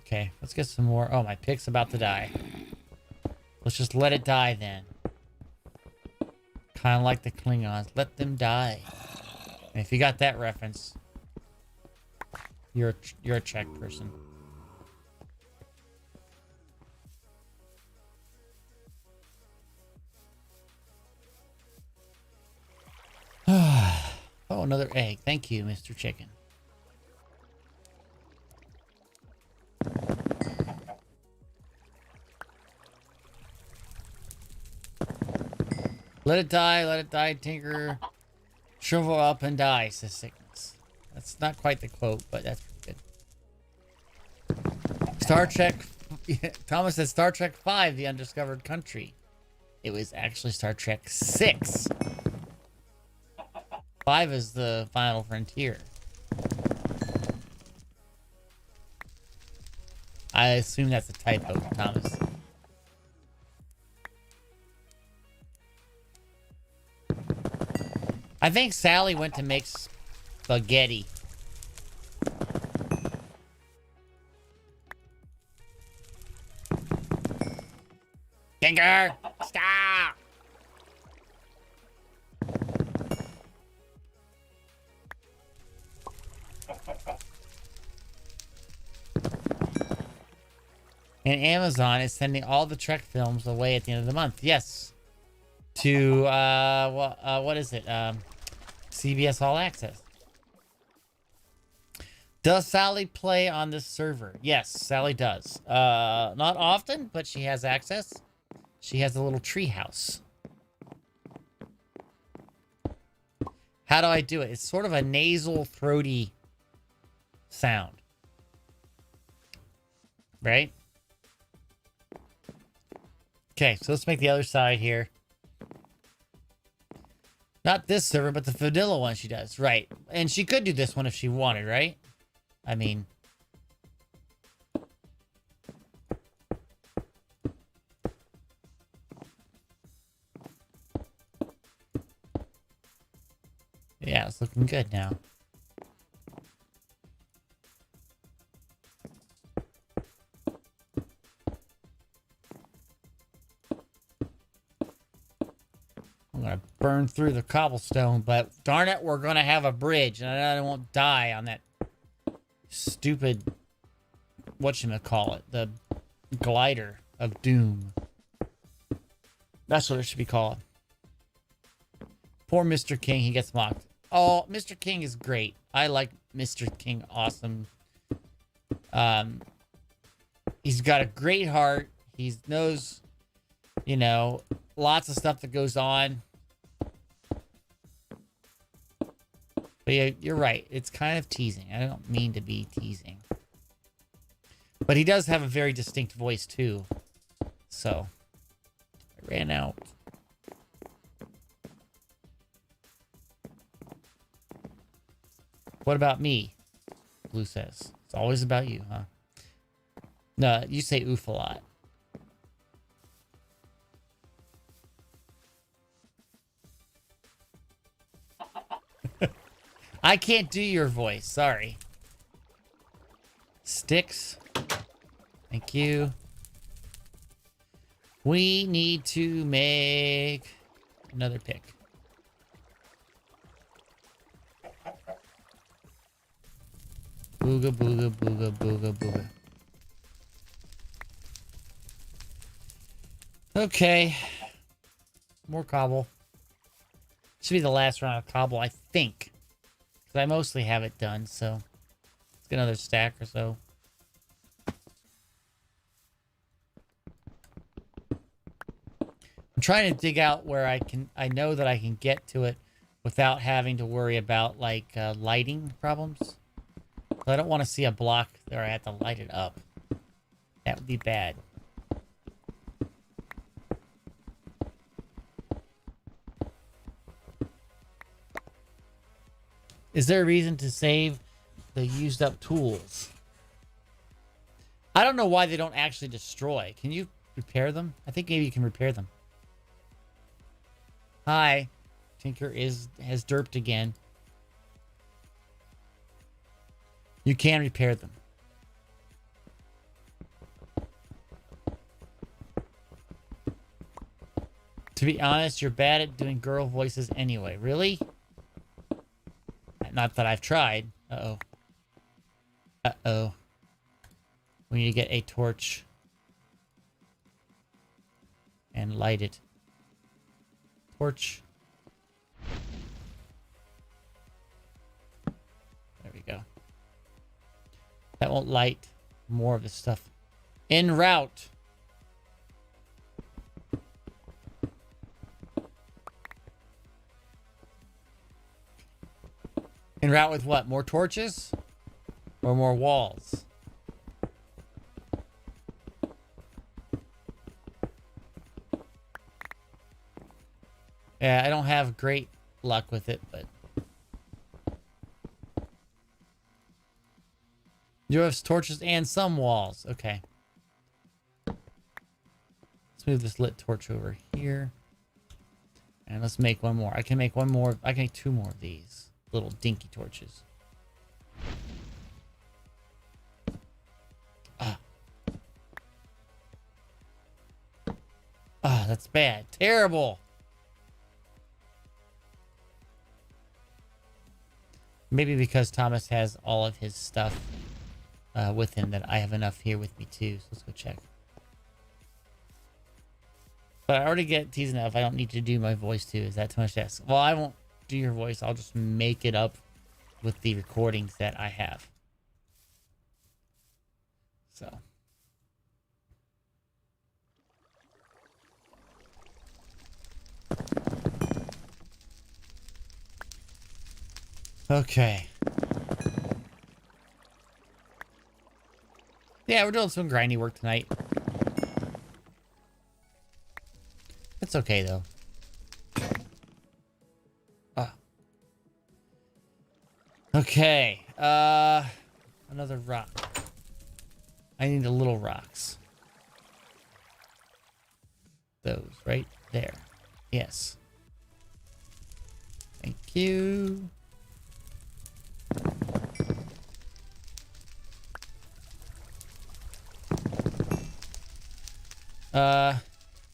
Okay, let's get some more. Oh, my pick's about to die. Let's just let it die then. Kind of like the Klingons. Let them die. And if you got that reference, you're a Czech person. Oh, another egg. Thank you, Mr. Chicken. Let it die, Tinker. Shrivel up and die, says Sickness. That's not quite the quote, but that's pretty good. Star Trek... Thomas said Star Trek 5, The Undiscovered Country. It was actually Star Trek 6. 5 is the Final Frontier. I assume that's a typo, Thomas. I think Sally went to make spaghetti. Tinker! Stop! And Amazon is sending all the Trek films away at the end of the month. Yes. To, what is it? CBS All Access. Does Sally play on this server? Yes, Sally does. Not often, but she has access. She has a little tree house. How do I do it? It's sort of a nasal, throaty sound. Right? Okay, so let's make the other side here. Not this server, but the vanilla one she does. Right. And she could do this one if she wanted, right? I mean... Yeah, it's looking good now. I'm gonna burn through the cobblestone, but darn it, we're gonna have a bridge, and I won't die on that stupid, whatchamacallit, the glider of doom. That's what it should be called. Poor Mr. King, he gets mocked. Oh, Mr. King is great. I like Mr. King awesome. He's got a great heart. He knows, you know, lots of stuff that goes on. But yeah, you're right. It's kind of teasing. I don't mean to be teasing. But he does have a very distinct voice, too. So, I ran out. What about me? Blue says. It's always about you, huh? No, you say oof a lot. I can't do your voice. Sorry. Sticks. Thank you. We need to make another pick. Booga, booga, booga, booga, booga. Okay. More cobble. Should be the last round of cobble, I think. Because I mostly have it done, so... Let's get another stack or so. I'm trying to dig out where I know that I can get to it without having to worry about, like, lighting problems. So I don't want to see a block where I have to light it up. That would be bad. Is there a reason to save the used up tools? I don't know why they don't actually destroy. Can you repair them? I think maybe you can repair them. Hi. Tinker has derped again. You can repair them. To be honest, you're bad at doing girl voices anyway. Really? Not that I've tried. Uh-oh. Uh-oh. We need to get a torch. And light it. Torch. There we go. That won't light more of the stuff. En route. En route with what? More torches? Or more walls? Yeah, I don't have great luck with it, but... You have torches and some walls. Okay. Let's move this lit torch over here. And let's make one more. I can make one more. I can make two more of these little dinky torches. Ah, that's bad. Terrible. Maybe because Thomas has all of his stuff with him that I have enough here with me too. So let's go check. But I already get teased enough. I don't need to do my voice too. Is that too much to ask? Well, I won't do your voice. I'll just make it up with the recordings that I have. So. Okay. Yeah, we're doing some grindy work tonight. It's okay, though. Okay. Another rock. I need the little rocks. Those right there. Yes. Thank you.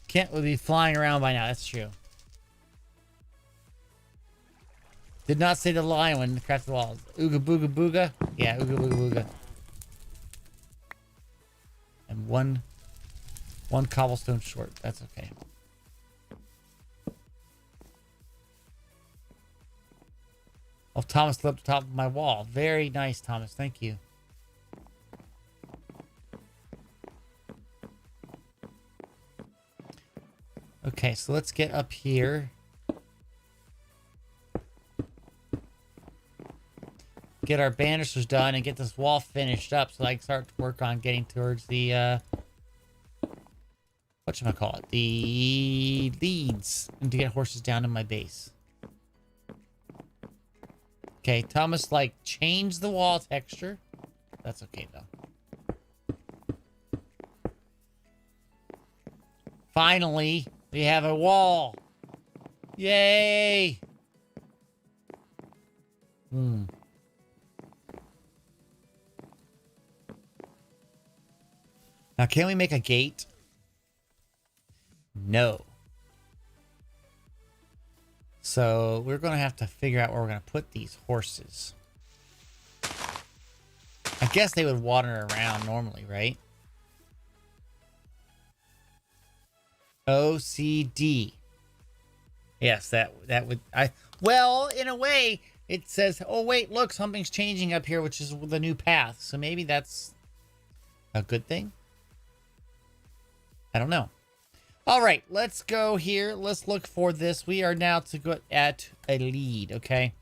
Kent would be flying around by now. That's true. Did not say the line when crafted walls. Ooga booga booga. Yeah, ooga booga booga. And one cobblestone short. That's okay. Oh, Thomas lit up the top of my wall. Very nice, Thomas. Thank you. Okay, so let's get up here. Get our banisters done and get this wall finished up so I can start to work on getting towards the, whatchamacallit? The leads. And to get horses down to my base. Okay, Thomas, like, changed the wall texture. That's okay, though. Finally, we have a wall. Yay! Now, can we make a gate? No. So we're going to have to figure out where we're going to put these horses. I guess they would wander around normally, right? OCD. Yes, that would... Well, in a way, it says, oh, wait, look, something's changing up here, which is the new path. So maybe that's a good thing? I don't know. All right, let's go here. Let's look for this. We are now to go at a lead, okay?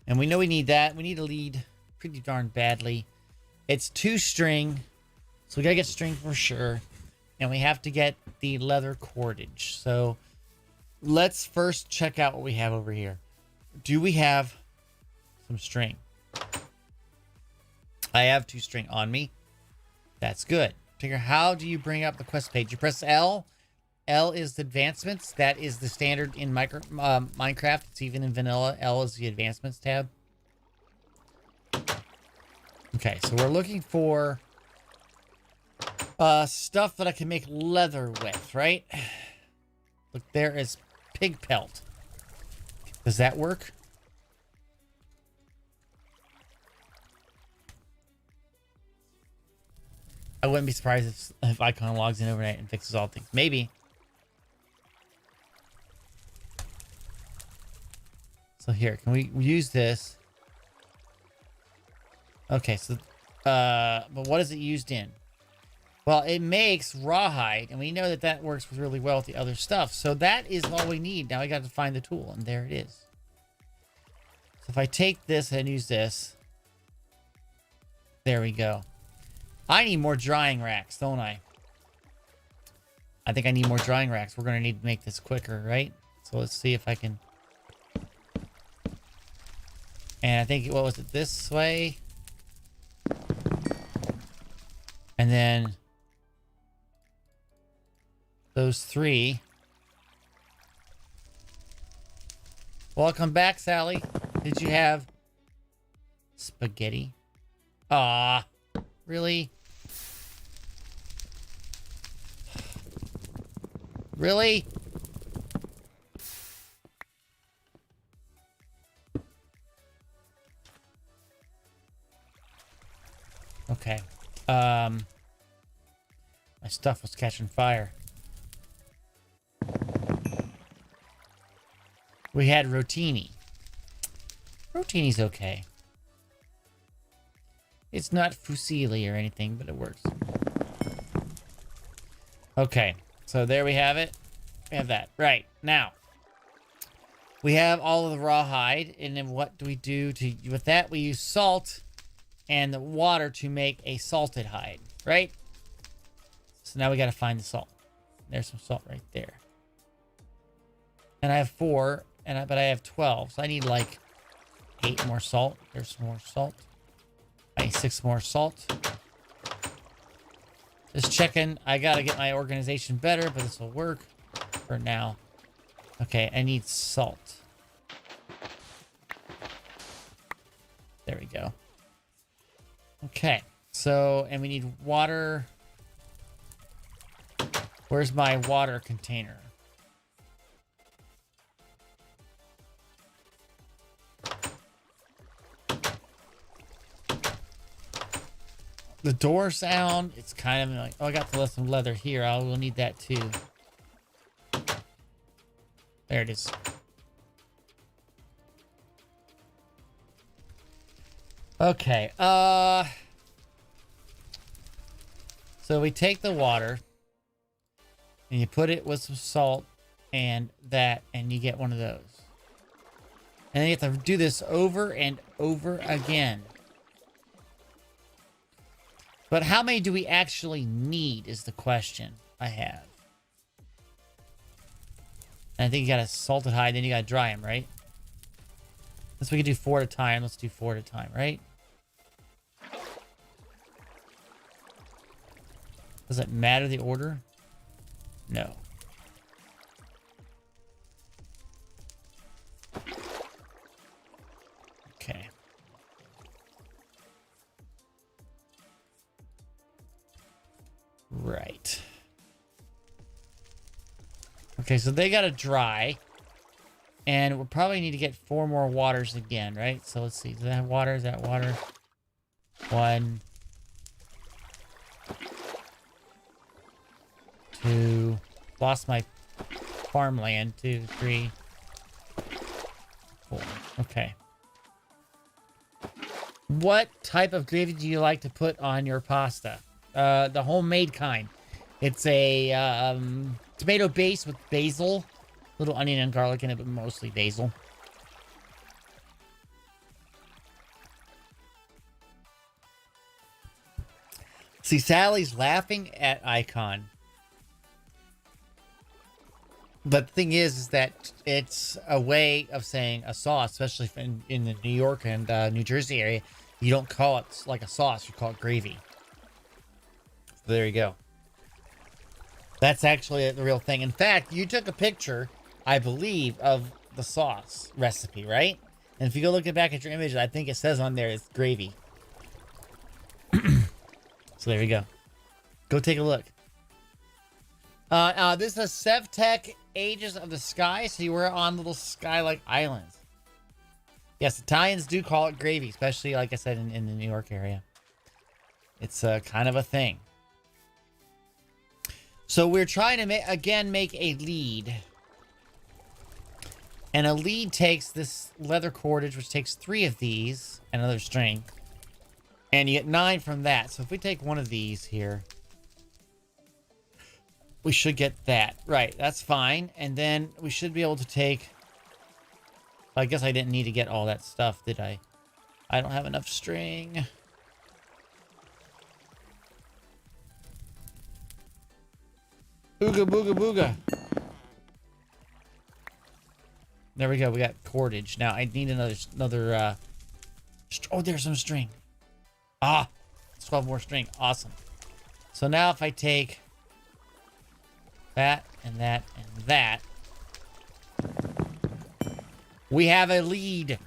And we know we need that. We need a lead pretty darn badly. It's 2 string, so we gotta get string for sure. And we have to get the leather cordage. So let's first check out what we have over here. Do we have some string? I have 2 string on me. That's good. Figure, how do you bring up the quest page? You press L. L is the advancements. That is the standard in Minecraft. It's even in vanilla. L is the advancements tab. Okay, so we're looking for stuff that I can make leather with, right? Look, there is pig pelt. Does that work? I wouldn't be surprised if Icon logs in overnight and fixes all things. Maybe. So here, can we use this? Okay, so, but what is it used in? Well, it makes rawhide, and we know that that works really well with the other stuff. So that is all we need. Now I got to find the tool, and there it is. So if I take this and use this, there we go. I need more drying racks, don't I? I think I need more drying racks. We're going to need to make this quicker, right? So let's see if I can... And I think, what was it, this way? And then... those 3. Welcome back, Sally. Did you have... spaghetti? Ah, really? Really? Okay. My stuff was catching fire. We had rotini. Rotini's okay. It's not fusilli or anything, but it works. Okay. So there we have it. We have that. Right. Now, we have all of the rawhide. And then what do we do to with that? We use salt and the water to make a salted hide. Right? So now we got to find the salt. There's some salt right there. And I have 4, but I have 12. So I need like 8 more salt. There's some more salt. I need 6 more salt. Just checking. I gotta get my organization better, but this will work for now. Okay, I need salt. There we go. Okay, so, and we need water. Where's my water container? The door sound, it's kind of like, oh, I got some leather here. I will need that too. There it is. Okay, so we take the water and you put it with some salt and that, and you get one of those. And then you have to do this over and over again. But how many do we actually need is the question I have. And I think you gotta salt it high, then you gotta dry them, right? Since we can do 4 at a time, let's do 4 at a time, right? Does it matter the order? No. Okay. Right. Okay, so they gotta dry. And we'll probably need to get 4 more waters again, right? So let's see. Does that have water? Is that water? 1, 2. Lost my farmland. 2, 3, 4. Okay. What type of gravy do you like to put on your pasta? The homemade kind. It's a tomato base with basil. Little onion and garlic in it, but mostly basil. See, Sally's laughing at Icon. But the thing is that it's a way of saying a sauce, especially in the New York and New Jersey area. You don't call it like a sauce, you call it gravy. So there you go. That's actually the real thing. In fact, you took a picture, I believe, of the sauce recipe, right? And if you go look back at your image, I think it says on there it's gravy. So there you go. Go take a look. This is SevTech Ages of the Sky. So you were on little sky-like islands. Yes, Italians do call it gravy, especially, like I said, in the New York area. It's kind of a thing. So we're trying to, make a lead. And a lead takes this leather cordage, which takes 3 of these, and another string. And you get 9 from that. So if we take one of these here, we should get that. Right, that's fine. And then we should be able to take... I guess I didn't need to get all that stuff, did I? I don't have enough string. Ooga booga booga. There we go. We got cordage. Now I need another oh, there's some string. Ah, 12 more string. Awesome. So now if I take that and that and that, we have a lead,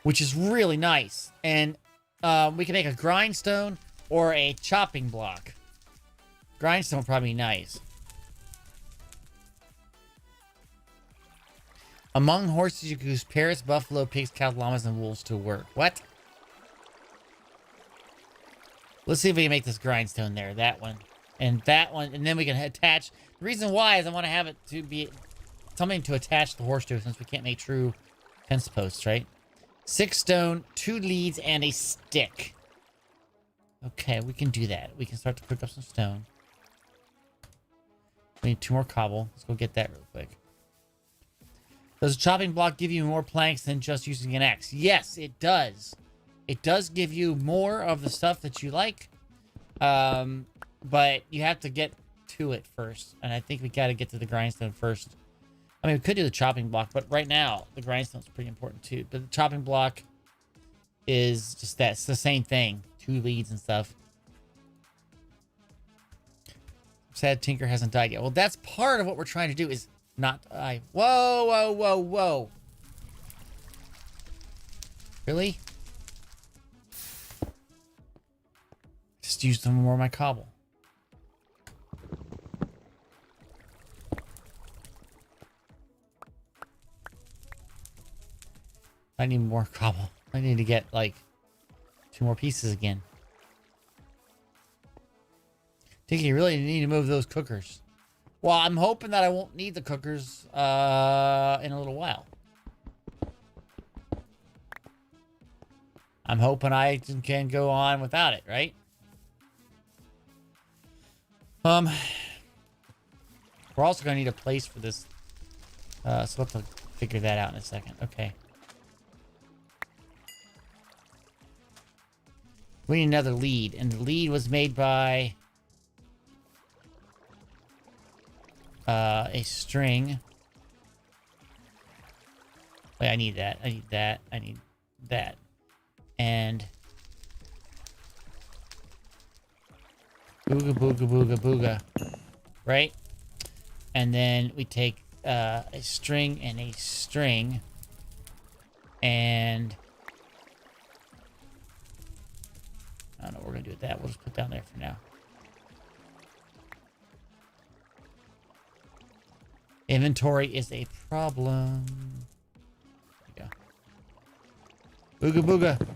which is really nice. And we can make a grindstone or a chopping block. Grindstone would probably be nice. Among horses, you can use parrots, buffalo, pigs, cows, llamas, and wolves to work. What? Let's see if we can make this grindstone there. That one. And that one. And then we can attach. The reason why is I want to have it to be something to attach the horse to, since we can't make true fence posts, right? 6 stone, 2 leads, and a stick. Okay, we can do that. We can start to cook up some stone. We need 2 more cobble. Let's go get that real quick. Does a chopping block give you more planks than just using an axe? Yes, it does. It does give you more of the stuff that you like. But you have to get to it first. And I think we got to get to the grindstone first. I mean, we could do the chopping block, but right now, the grindstone's pretty important too. But the chopping block is just that. It's the same thing. 2 leads and stuff. Sad Tinker hasn't died yet. Well, that's part of what we're trying to do is not die. Whoa, whoa, whoa, whoa. Really? Just use some more of my cobble. I need more cobble. I need to get, like, 2 more pieces again. I think you really need to move those cookers. Well, I'm hoping that I won't need the cookers in a little while. I'm hoping I can go on without it, right? We're also going to need a place for this. So we'll have to figure that out in a second. Okay. We need another lead, and the lead was made by a string. Wait, I need that. I need that. I need that. And Booga, booga, booga, booga. Right? And then we take a string and a string. And I don't know what we're going to do with that. We'll just put down there for now. Inventory is a problem. There we go. Booga, booga.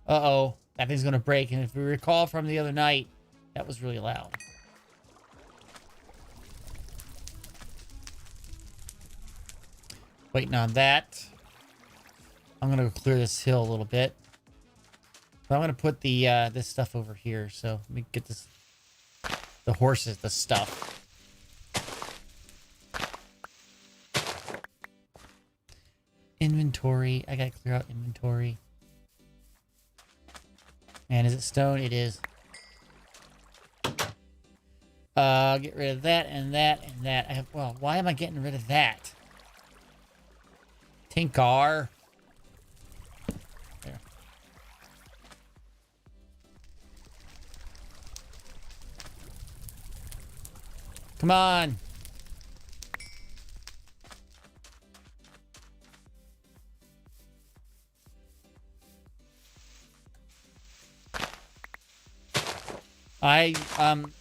Uh-oh. That thing's going to break. And if we recall from the other night, that was really loud. Waiting on that. I'm going to clear this hill a little bit. But I'm going to put the this stuff over here. So let me get this. The horses, the stuff. Inventory. I got to clear out inventory. And is it stone? It is. Get rid of that and that and that. Well, why am I getting rid of that? Tinkar. There. Come on.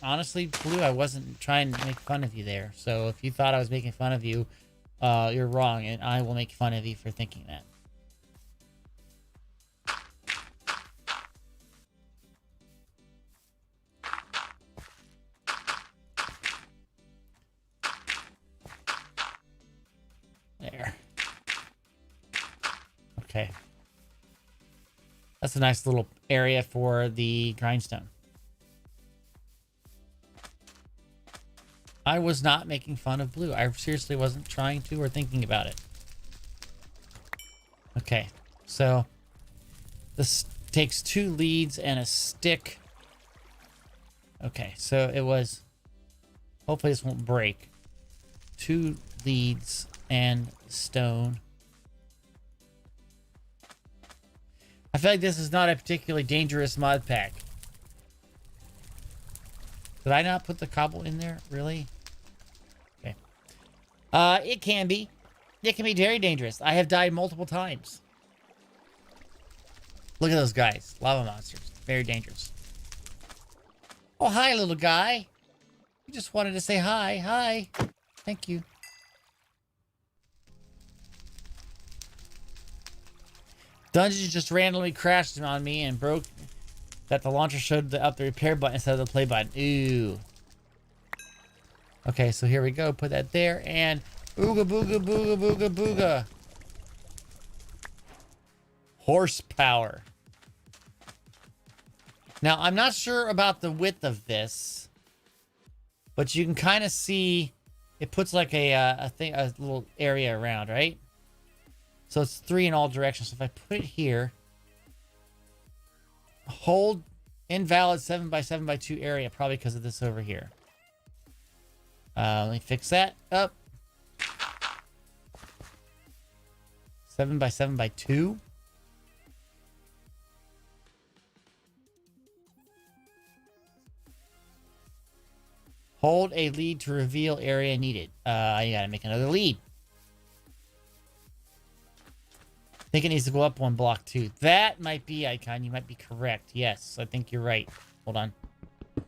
Honestly, Blue, I wasn't trying to make fun of you there. So if you thought I was making fun of you, you're wrong, and I will make fun of you for thinking that. There. Okay. That's a nice little area for the grindstone. I was not making fun of Blue. I seriously wasn't trying to or thinking about it. Okay, so this takes 2 leads and a stick. Okay, so it was... Hopefully this won't break. 2 leads and stone. I feel like this is not a particularly dangerous mod pack. Did I not put the cobble in there? Really? Okay. It can be. It can be very dangerous. I have died multiple times. Look at those guys. Lava monsters. Very dangerous. Oh, hi, little guy. You just wanted to say hi. Hi. Thank you. Dungeon just randomly crashed on me and broke that the launcher showed up the repair button instead of the play button. Ooh. Okay, so here we go. Put that there and ooga booga booga booga booga. Horsepower. Now, I'm not sure about the width of this, but you can kind of see it puts like a little area around, right? So it's 3 in all directions. So if I put it here, hold invalid 7x7x2 area, probably because of this over here. Let me fix that up. 7x7x2. Hold a lead to reveal area needed. I gotta make another lead. I think it needs to go up 1 block too. That might be Icon. You might be correct. Yes, I think you're right. Hold on. So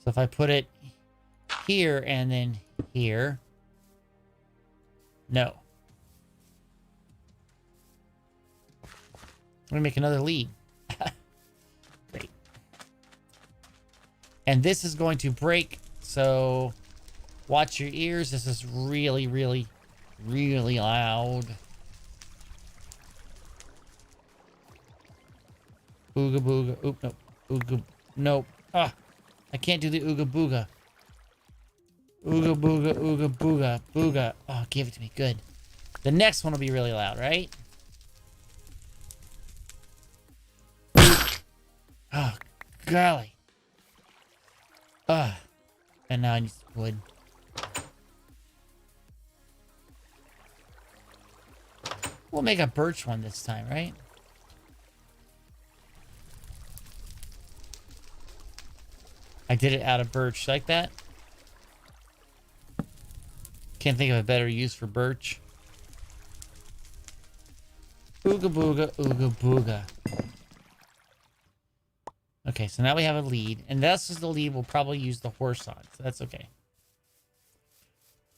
if I put it here and then here. No. I'm gonna make another lead. Great. And this is going to break, so watch your ears. This is really, really, really loud. Ooga booga. Oop, nope. Ooga. Nope. Ah, I can't do the ooga booga. Ooga booga, ooga booga, booga. Oh, give it to me. Good. The next one will be really loud, right? Oh, golly. And now I need some wood. We'll make a birch one this time, right? I did it out of birch like that. Can't think of a better use for birch. Ooga booga, ooga booga. Okay, so now we have a lead. And this is the lead we'll probably use the horse on. So that's okay.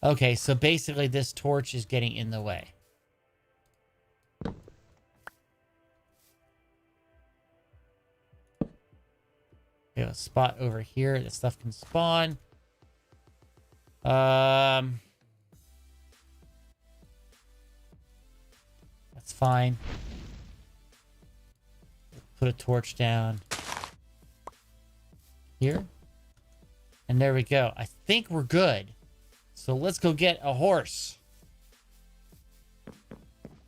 Okay, so basically this torch is getting in the way. We have a spot over here that stuff can spawn. That's fine. Put a torch down here. And there we go. I think we're good. So let's go get a horse.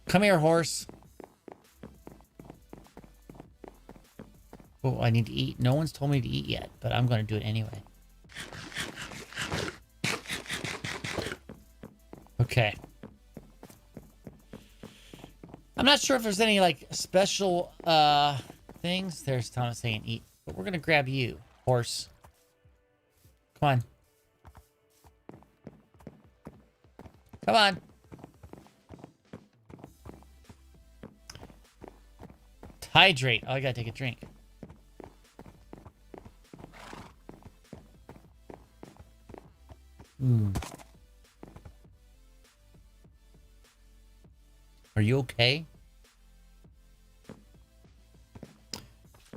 Come here, horse. Oh, I need to eat. No one's told me to eat yet, but I'm going to do it anyway. Okay. I'm not sure if there's any, like, special, things. There's Thomas saying eat. But we're going to grab you, horse. Come on. Come on. Hydrate. Oh, I gotta take a drink. Are you okay?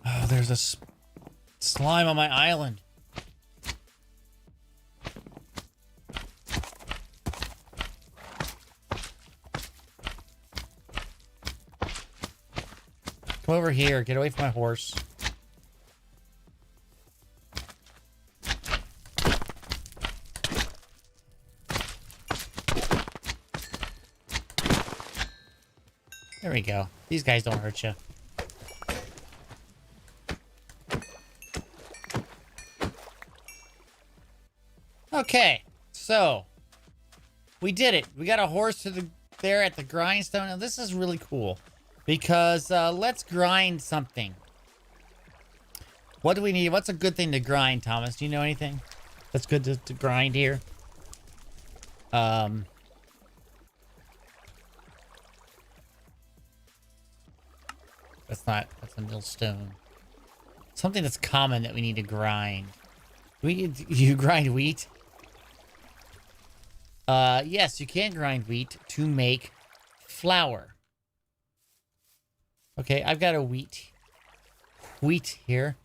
Oh, there's a slime on my island. Come over here. Get away from my horse. There we go. These guys don't hurt you. Okay, so we did it. We got a horse to there at the grindstone, and this is really cool because let's grind something. What do we need? What's a good thing to grind, Thomas? Do you know anything that's good to grind here? That's a millstone. Something that's common that we need to grind. You grind wheat? Yes, you can grind wheat to make flour. Okay, I've got a wheat here.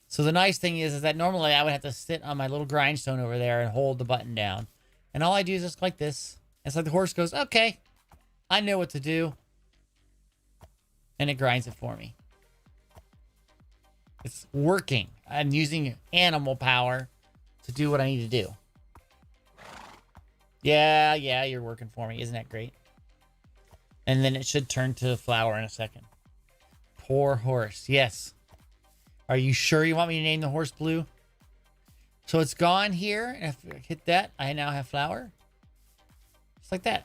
So the nice thing is that normally I would have to sit on my little grindstone over there and hold the button down. And all I do is just like this. It's like the horse goes, okay, I know what to do. And it grinds it for me. It's working. I'm using animal power to do what I need to do. Yeah, you're working for me. Isn't that great? And then it should turn to flour in a second. Poor horse. Yes. Are you sure you want me to name the horse Blue? So it's gone here. And if I hit that, I now have flour. Just like that.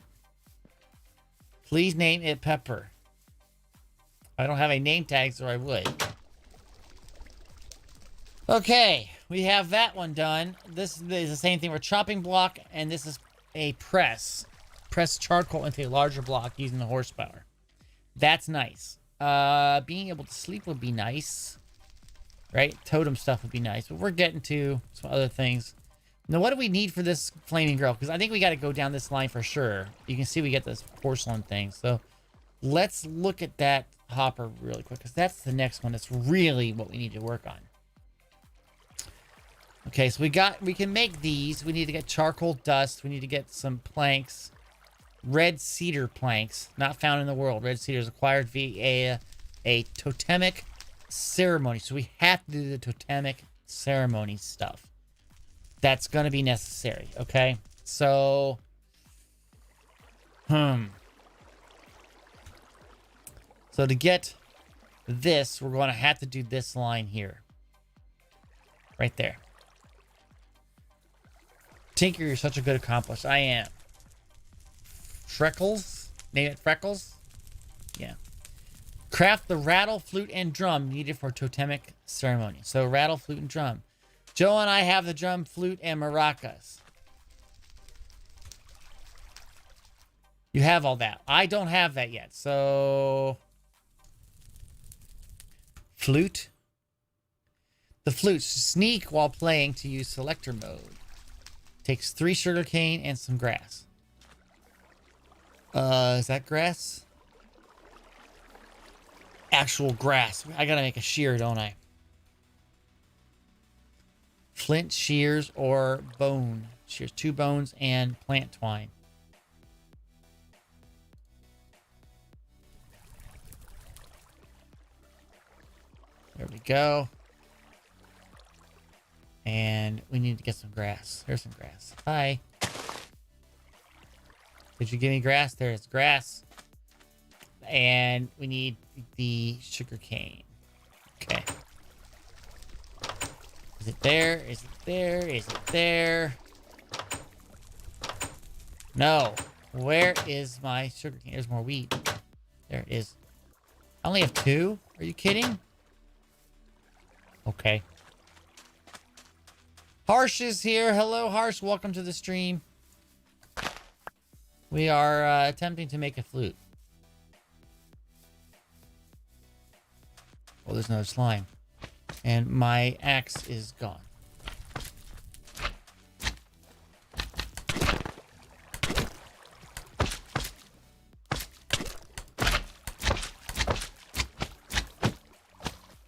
Please name it Pepper. I don't have a name tag, so I would. Okay, we have that one done. This is the same thing. We're chopping block, and this is a press. Press charcoal into a larger block using the horsepower. That's nice. Being able to sleep would be nice. Right? Totem stuff would be nice. But we're getting to some other things. Now, what do we need for this flaming grill? Because I think we got to go down this line for sure. You can see we get this porcelain thing. So let's look at that hopper really quick, because that's the next one. That's really what we need to work on. Okay, so we can make these. We need to get charcoal dust. We need to get some planks. Red cedar planks, not found in the world. Red cedar is acquired via a totemic ceremony. So we have to do the totemic ceremony stuff. That's going to be necessary, okay? So, So to get this, we're going to have to do this line here. Right there. Tinker, you're such a good accomplice. I am. Freckles? Name it Freckles? Craft the rattle, flute, and drum needed for totemic ceremony. So rattle, flute, and drum. Joe and I have the drum, flute, and maracas. You have all that. I don't have that yet. So flute. The flute. Sneak while playing to use selector mode. Takes 3 sugarcane and some grass. Is that grass? Actual grass. I gotta make a shear, don't I? Flint, shears, or bone. Shears 2 bones and plant twine. There we go. And we need to get some grass. There's some grass. Hi. Did you give me grass? There's grass. And we need the sugar cane. Okay. Is it there? Is it there? Is it there? No. Where is my sugar cane? There's more wheat. There it is. I only have 2? Are you kidding? Okay. Harsh is here. Hello, Harsh. Welcome to the stream. We are attempting to make a flute. Well, there's no slime. And my axe is gone.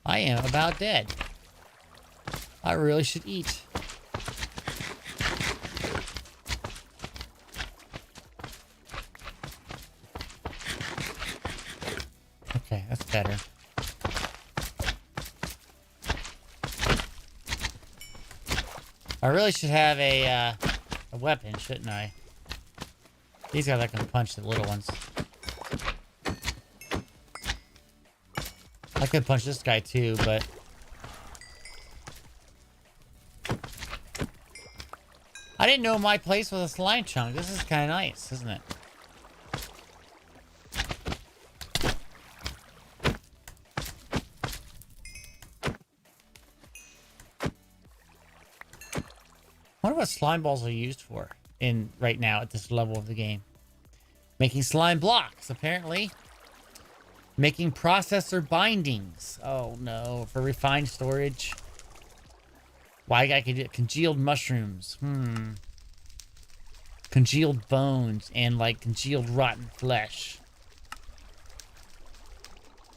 I am about dead. I really should eat. Okay, that's better. I really should have a weapon, shouldn't I? These guys are gonna punch the little ones. I could punch this guy too, but I didn't know my place was a slime chunk. This is kind of nice, isn't it? I wonder what slime balls are used for in right now at this level of the game. Making slime blocks, apparently. Making processor bindings. Oh no, for refined storage. Why I could do congealed mushrooms. Congealed bones and like congealed rotten flesh.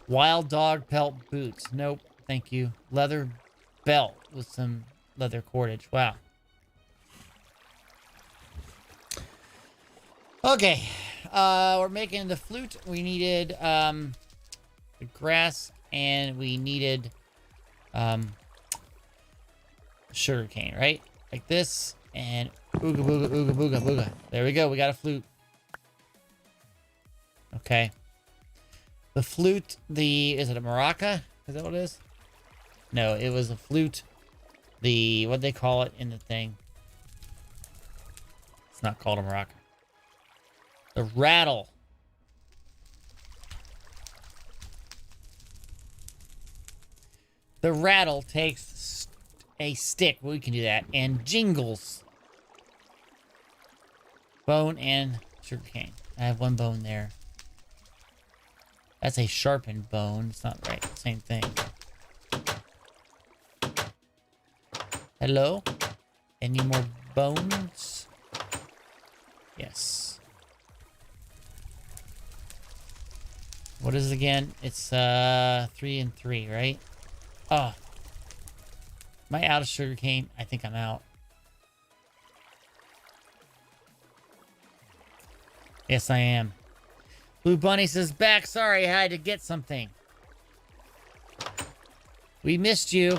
Wild dog pelt boots. Nope, thank you. Leather belt with some leather cordage. Wow. Okay, we're making the flute. We needed the grass and we needed sugar cane, right? Like this and ooga booga ooga booga booga. There we go. We got a flute. Okay. The flute. Is it a maraca? Is that what it is? No, it was a flute. What they call it in the thing? It's not called a maraca. The rattle. The rattle takes a stick. We can do that. And jingles. Bone and sugarcane. I have 1 bone there. That's a sharpened bone. It's not right. Same thing. Hello? Any more bones? Yes. What is it again? It's 3 and 3, right? Oh. Am I out of sugarcane? I think I'm out. Yes, I am. Blue Bunny says, back. Sorry, I had to get something. We missed you.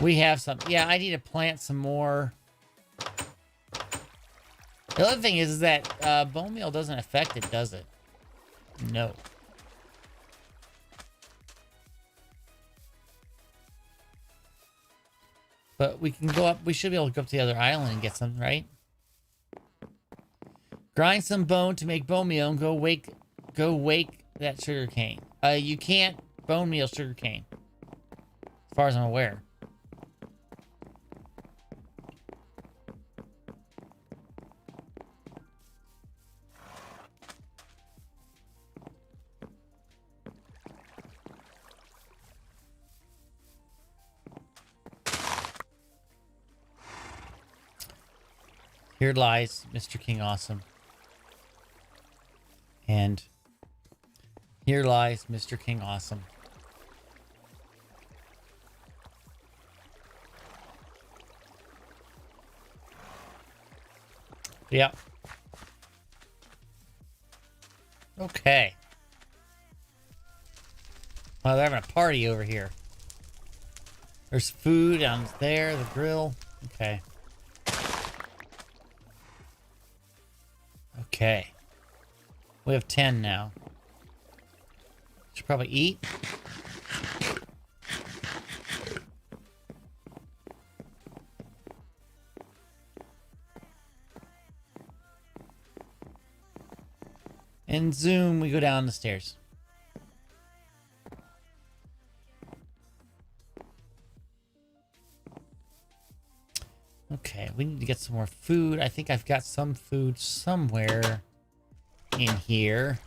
We have some. Yeah, I need to plant some more. The other thing is that bone meal doesn't affect it, does it? No. But we can go up. We should be able to go up to the other island and get some, right? Grind some bone to make bone meal and go wake go wake that sugar cane. You can't bone meal sugar cane, as far as I'm aware. Here lies Mr. King Awesome. And here lies Mr. King Awesome. Yep. Okay. Oh, they're having a party over here. There's food down there, the grill. Okay. Okay. We have 10 now. Should probably eat. And zoom, we go down the stairs. Okay, we need to get some more food. I think I've got some food somewhere in here.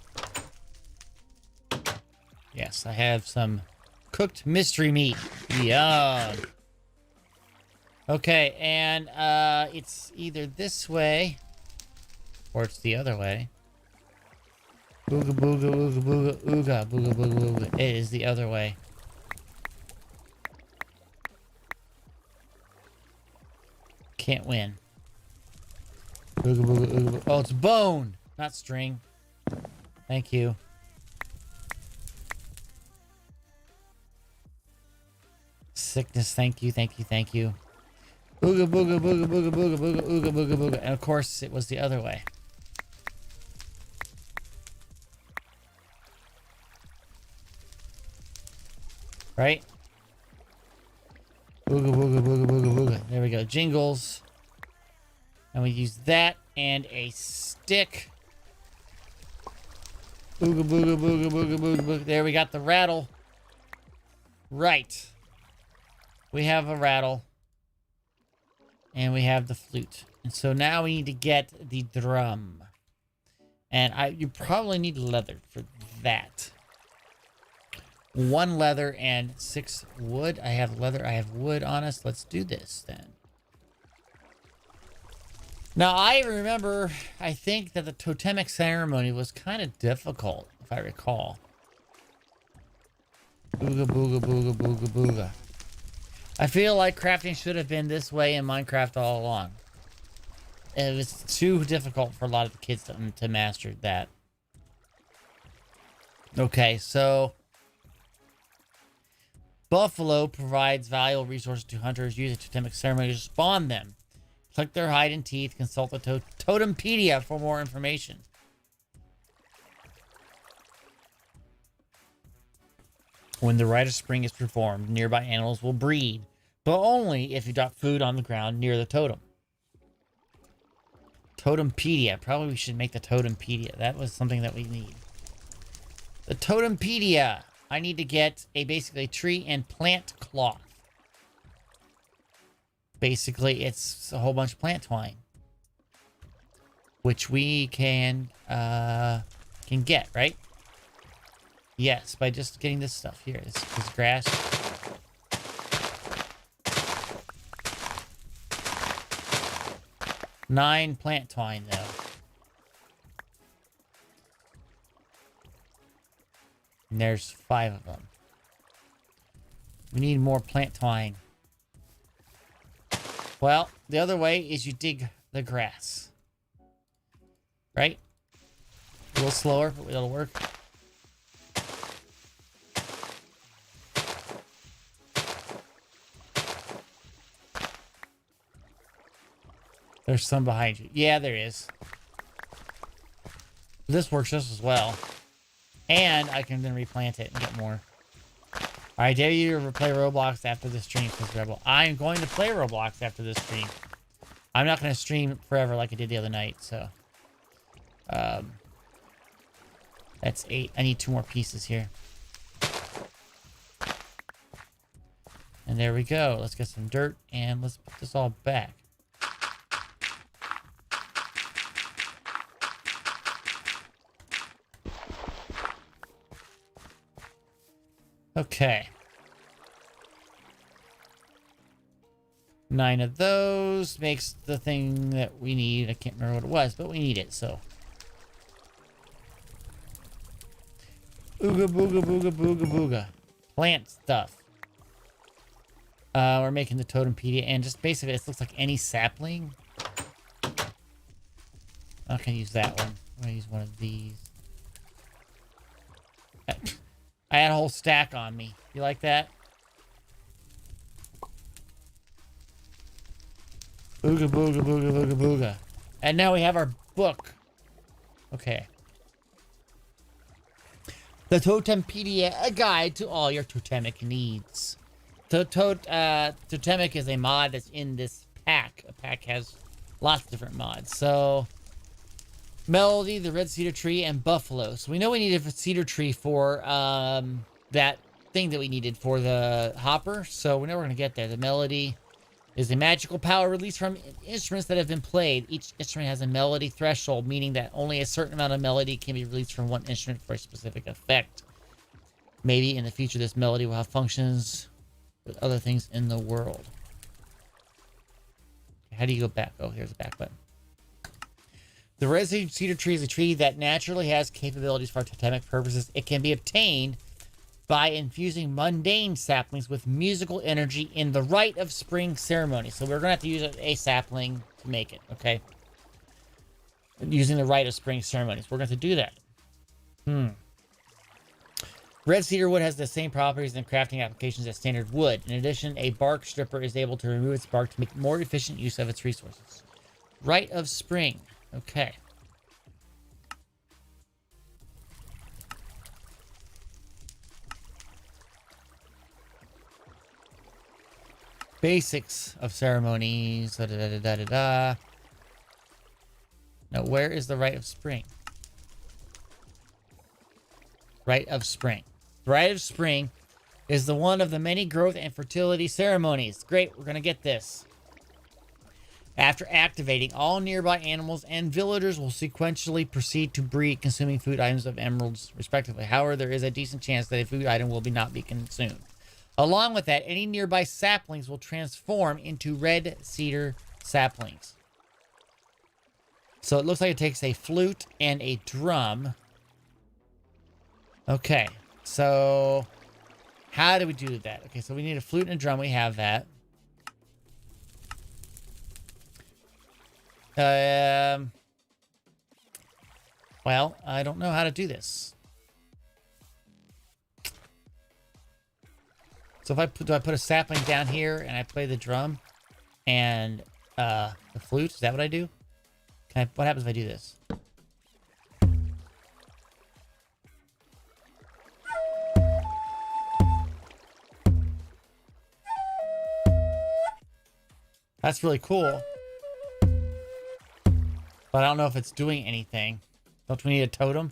Yes, I have some cooked mystery meat. Yum. Okay, and it's either this way or it's the other way. Booga booga booga booga ooga booga booga booga. It is the other way. Can't win. Booga booga ooga booga. Oh, it's bone, not string. Thank you. Sickness, thank you, thank you, thank you. Ooga booga booga booga booga booga ooga booga booga. And of course, it was the other way. Right? Booga booga booga booga booga. There we go. Jingles. And we use that and a stick. Booga booga booga booga booga booga. There we got the rattle. Right. We have a rattle. And we have the flute. And so now we need to get the drum. And you probably need leather for that. 1 leather and 6 wood. I have leather, I have wood on us. Let's do this then. Now, I remember, I think that the totemic ceremony was kind of difficult, if I recall. Booga, booga, booga, booga, booga. I feel like crafting should have been this way in Minecraft all along. It was too difficult for a lot of the kids to master that. Okay, so buffalo provides valuable resources to hunters. Use a totemic ceremony to spawn them. Click their hide and teeth. Consult the Totempedia for more information. When the rite of spring is performed, nearby animals will breed, but only if you drop food on the ground near the totem. Totempedia. Probably we should make the Totempedia. That was something that we need. The Totempedia. I need to get basically tree and plant cloth. Basically, it's a whole bunch of plant twine, which we can get, right? Yes, by just getting this stuff here. This grass. Nine plant twine, though. And there's 5 of them. We need more plant twine. Well, the other way is you dig the grass. Right? A little slower, but it'll work. There's some behind you. Yeah, there is. This works just as well. And I can then replant it and get more. I dare you to play Roblox after the stream, says Rebel. I'm going to play Roblox after this stream. I'm not going to stream forever like I did the other night, so. That's 8. I need 2 more pieces here. And there we go. Let's get some dirt and let's put this all back. Okay. 9 of those makes the thing that we need. I can't remember what it was, but we need it, so. Ooga booga booga booga booga. Plant stuff. We're making the totempedia, and just basically it looks like any sapling. I'm not gonna use that one. I'm gonna use one of these. I had a whole stack on me. You like that? Booga booga booga booga booga. And now we have our book. Okay. The Totempedia, a guide to all your totemic needs. Totemic is a mod that's in this pack. A pack has lots of different mods. So, Melody, the red cedar tree, and buffalo. So we know we needed a cedar tree for that thing that we needed for the hopper. So we know we're going to get there. The melody is a magical power released from instruments that have been played. Each instrument has a melody threshold, meaning that only a certain amount of melody can be released from one instrument for a specific effect. Maybe in the future this melody will have functions with other things in the world. How do you go back? Oh, here's the back button. The red cedar tree is a tree that naturally has capabilities for totemic purposes. It can be obtained by infusing mundane saplings with musical energy in the Rite of Spring ceremony. So we're going to have to use a sapling to make it, okay? Using the Rite of Spring ceremonies. We're going to do that. Red cedar wood has the same properties and crafting applications as standard wood. In addition, a bark stripper is able to remove its bark to make more efficient use of its resources. Rite of Spring. Okay. Basics of ceremonies. Da, da, da, da, da, da. Now, where is the Rite of Spring? Rite of Spring. The Rite of Spring is the one of the many growth and fertility ceremonies. Great, we're going to get this. After activating, all nearby animals and villagers will sequentially proceed to breed, consuming food items of emeralds, respectively. However, there is a decent chance that a food item will not be consumed. Along with that, any nearby saplings will transform into red cedar saplings. So it looks like it takes a flute and a drum. Okay, so how do we do that? Okay, so we need a flute and a drum. We have that. Well, I don't know how to do this. So if I put, do I put a sapling down here and I play the drum and the flute? Is that what I do? What happens if I do this? That's really cool. But I don't know if it's doing anything. Don't we need a totem?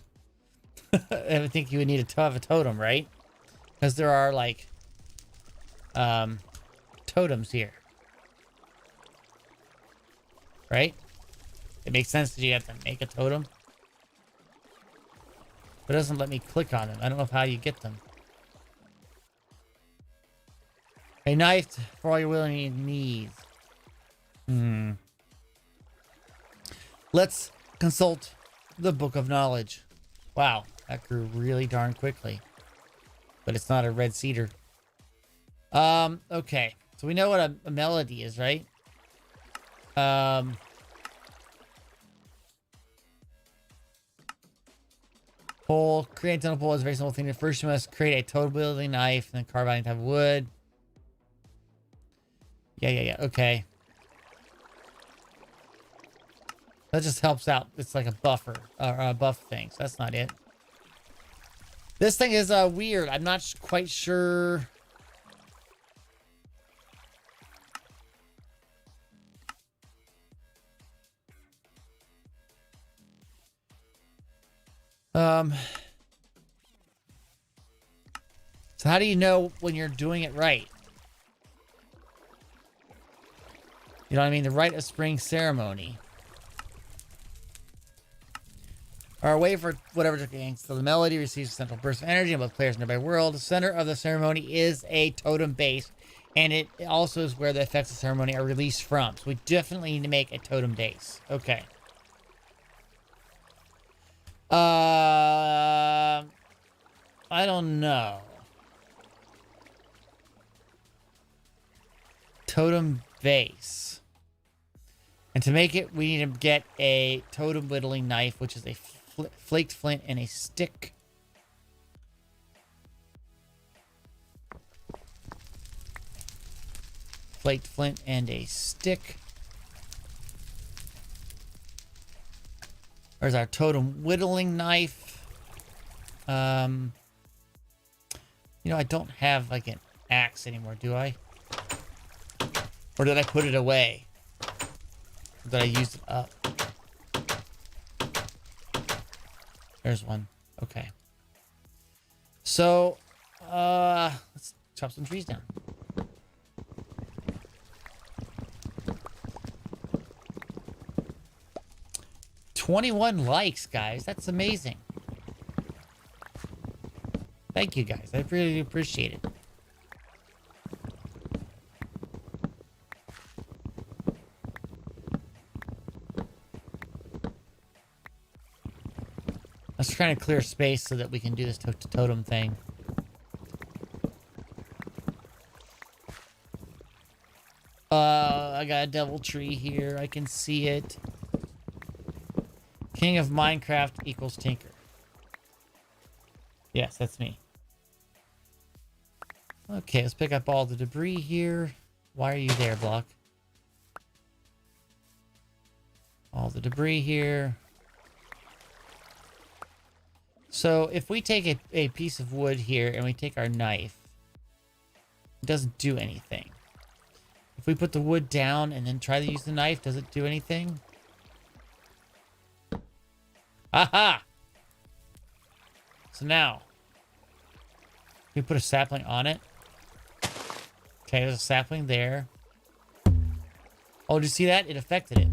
I would think you would need to have a totem, right? Because there are like totems here. Right? It makes sense that you have to make a totem. But it doesn't let me click on them. I don't know how you get them. A knife for all your willing needs. Let's consult the Book of Knowledge. Wow, that grew really darn quickly. But it's not a red cedar. Okay. So we know what a melody is, right? Pole. Create a tunnel pole is a very simple thing. First, you must create a totem building knife and then carve out any type of wood. Yeah. Okay. That just helps out. It's like a buffer or a buff thing. So that's not it. This thing is weird. I'm not quite sure. So how do you know when you're doing it right? You know what I mean? The rite of spring ceremony. Or a way for whatever to gain. So the melody receives a central burst of energy in both players' nearby world. The center of the ceremony is a totem base, and it also is where the effects of the ceremony are released from. So we definitely need to make a totem base. Okay. I don't know. Totem base. And to make it, we need to get a totem whittling knife, which is a flaked flint and a stick. Flaked flint and a stick. There's our totem whittling knife. You know, I don't have like an axe anymore, do I? Or did I put it away? Or did I use it up? There's one. Okay. So, let's chop some trees down. $21 likes, guys. That's amazing. Thank you, guys. I really appreciate it. I was trying to clear space so that we can do this totem thing. I got a devil tree here. I can see it. King of Minecraft equals Tinker. Yes, that's me. Okay, let's pick up all the debris here. Why are you there, block? All the debris here. So if we take a piece of wood here and we take our knife, it doesn't do anything. If we put the wood down and then try to use the knife, does it do anything? Aha! So now, we put a sapling on it. Okay, there's a sapling there. Oh, did you see that? It affected it.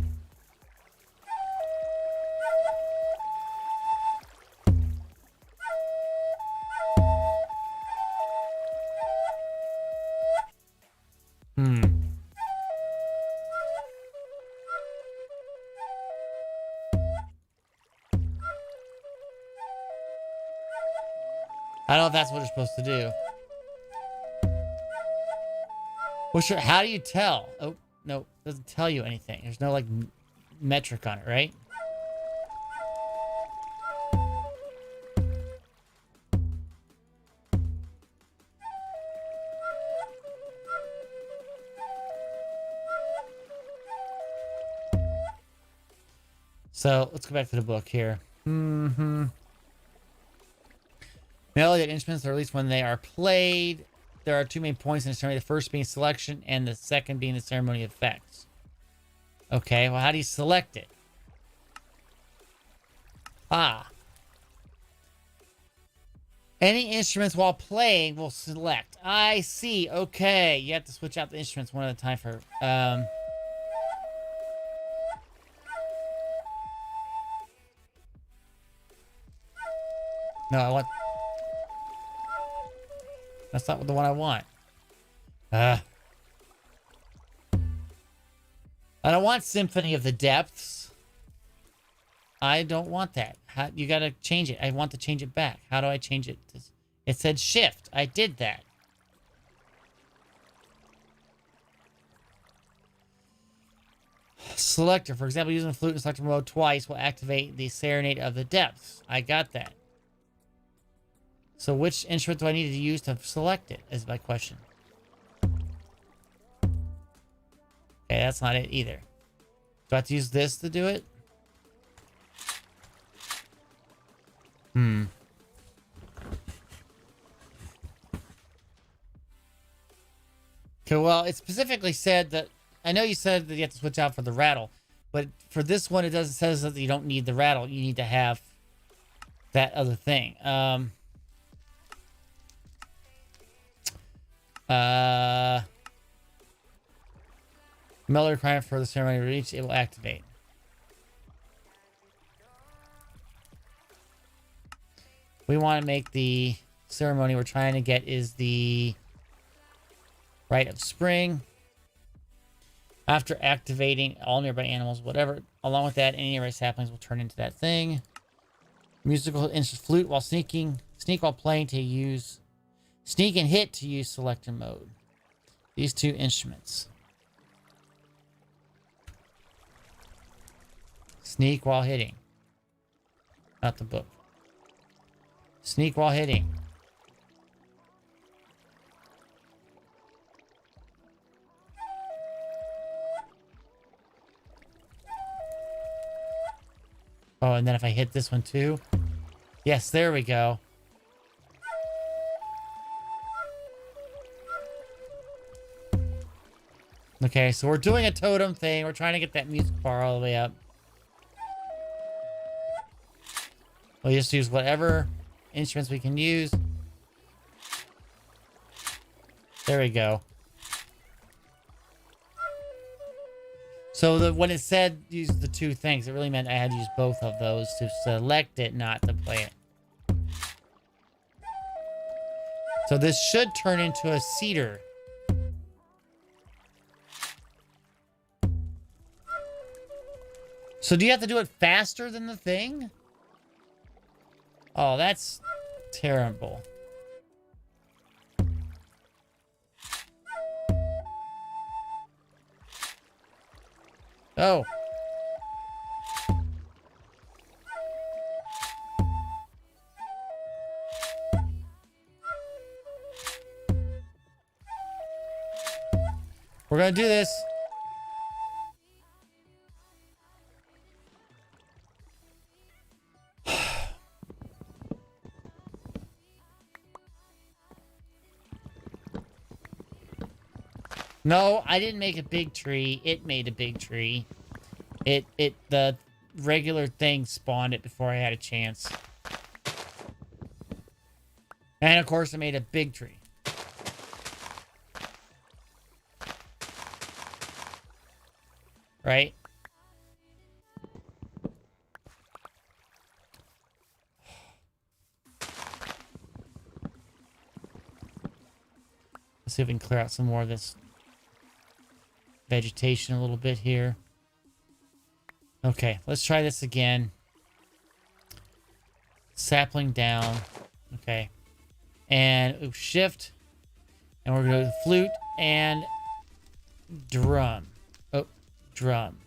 I don't know if that's what it's supposed to do. Well, sure. How do you tell? Oh, no. It doesn't tell you anything. There's no, like, metric on it, right? So, let's go back to the book here. Melody instruments are released when they are played. There are two main points in the ceremony. The first being selection and the second being the ceremony effects. Okay, well, how do you select it? Any instruments while playing will select. I see. Okay, you have to switch out the instruments one at a time for... No, I want... That's not the one I want. I don't want Symphony of the Depths. I don't want that. You gotta change it. I want to change it back. How do I change it? It said shift. I did that. Selector. For example, using the flute in selector mode twice will activate the Serenade of the Depths. I got that. So which instrument do I need to use to select it, is my question. Okay, that's not it either. Do I have to use this to do it? Okay, well, it specifically said that... I know you said that you have to switch out for the rattle, but for this one, it doesn't says that you don't need the rattle. You need to have that other thing. Miller requirement for the ceremony to reach, it will activate. We want to make the ceremony we're trying to get is the Rite of Spring. After activating all nearby animals, whatever, along with that, any nearby saplings will turn into that thing. Musical instrument flute while sneaking. Sneak while playing to use. Sneak and hit to use selector mode. These two instruments. Sneak while hitting. Not the book. Sneak while hitting. Oh, and then if I hit this one too. Yes, there we go. Okay, so we're doing a totem thing. We're trying to get that music bar all the way up. We'll just use whatever instruments we can use. There we go. So when it said use the two things, it really meant I had to use both of those to select it, not to play it. So this should turn into a cedar. So do you have to do it faster than the thing? Oh, that's terrible. Oh. We're gonna do this. No, I didn't make a big tree. It made a big tree. The regular thing spawned it before I had a chance. And of course, I made a big tree. Right? Let's see if we can clear out some more of this vegetation a little bit here. Okay, let's try this again. Sapling down. Okay. And shift. And we're going to go to flute and drum. Oh, drum.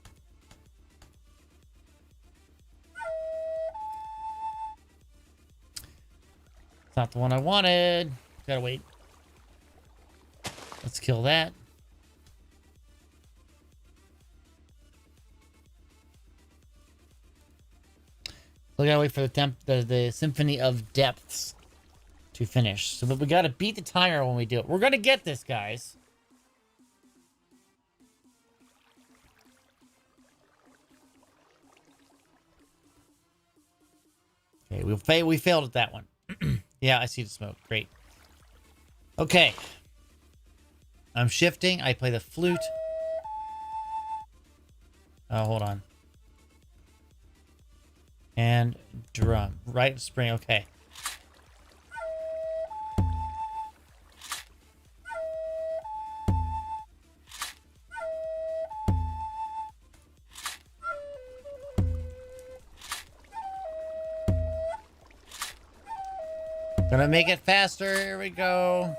It's not the one I wanted. Gotta wait. Let's kill that. We gotta wait for the Symphony of Depths to finish. So, but we gotta beat the timer when we do it. We're gonna get this, guys. Okay, we failed at that one. Yeah, I see the smoke. Great. Okay. I'm shifting. I play the flute. Oh, hold on. And drum. Right spring. Okay. Gonna make it faster. Here we go.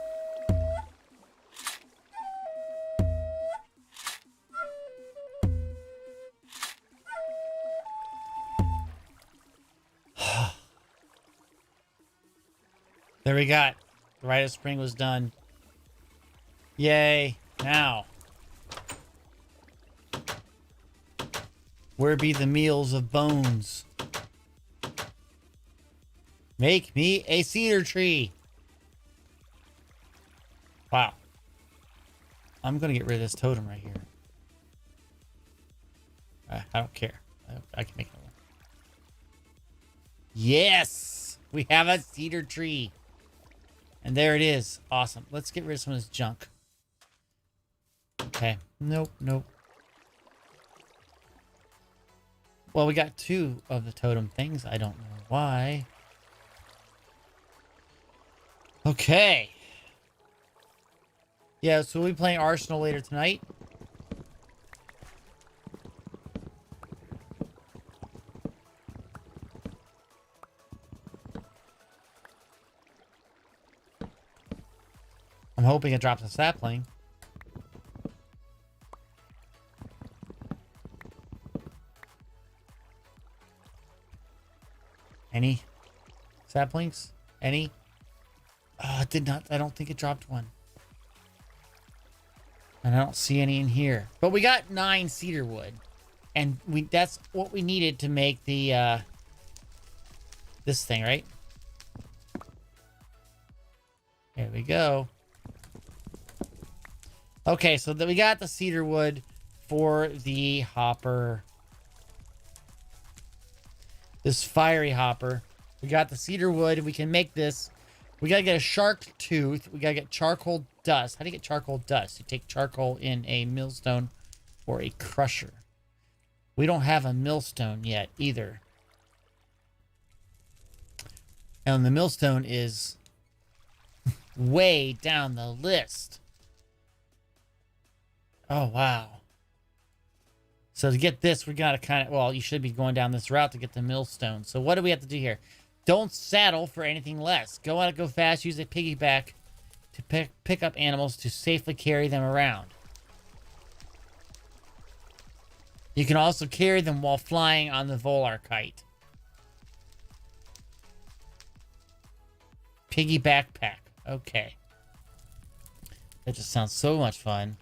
There we got. The Rite of Spring was done. Yay. Now. Where be the meals of bones? Make me a cedar tree. Wow. I'm going to get rid of this totem right here. I don't care. I can make it one. Yes! We have a cedar tree. And there it is. Awesome. Let's get rid of some of this junk. Okay. Nope, nope. Well, we got 2 of the totem things. I don't know why. Okay. Yeah, so we'll be playing Arsenal later tonight. I'm hoping it drops a sapling. Any saplings? Any? It did not. I don't think it dropped one. And I don't see any in here. But we got 9 cedar wood. And that's what we needed to make the this thing, right? There we go. Okay, so we got the cedar wood for the hopper. This fiery hopper. We got the cedar wood. We can make this. We gotta get a shark tooth. We gotta get charcoal dust. How do you get charcoal dust? You take charcoal in a millstone or a crusher. We don't have a millstone yet either. And the millstone is way down the list. Oh, wow. So to get this, we gotta kind of, well, you should be going down this route to get the millstone. So what do we have to do here? Don't saddle for anything less. Go out, go fast, use a piggyback to pick up animals to safely carry them around. You can also carry them while flying on the Volar kite. Piggy backpack. Okay. That just sounds so much fun.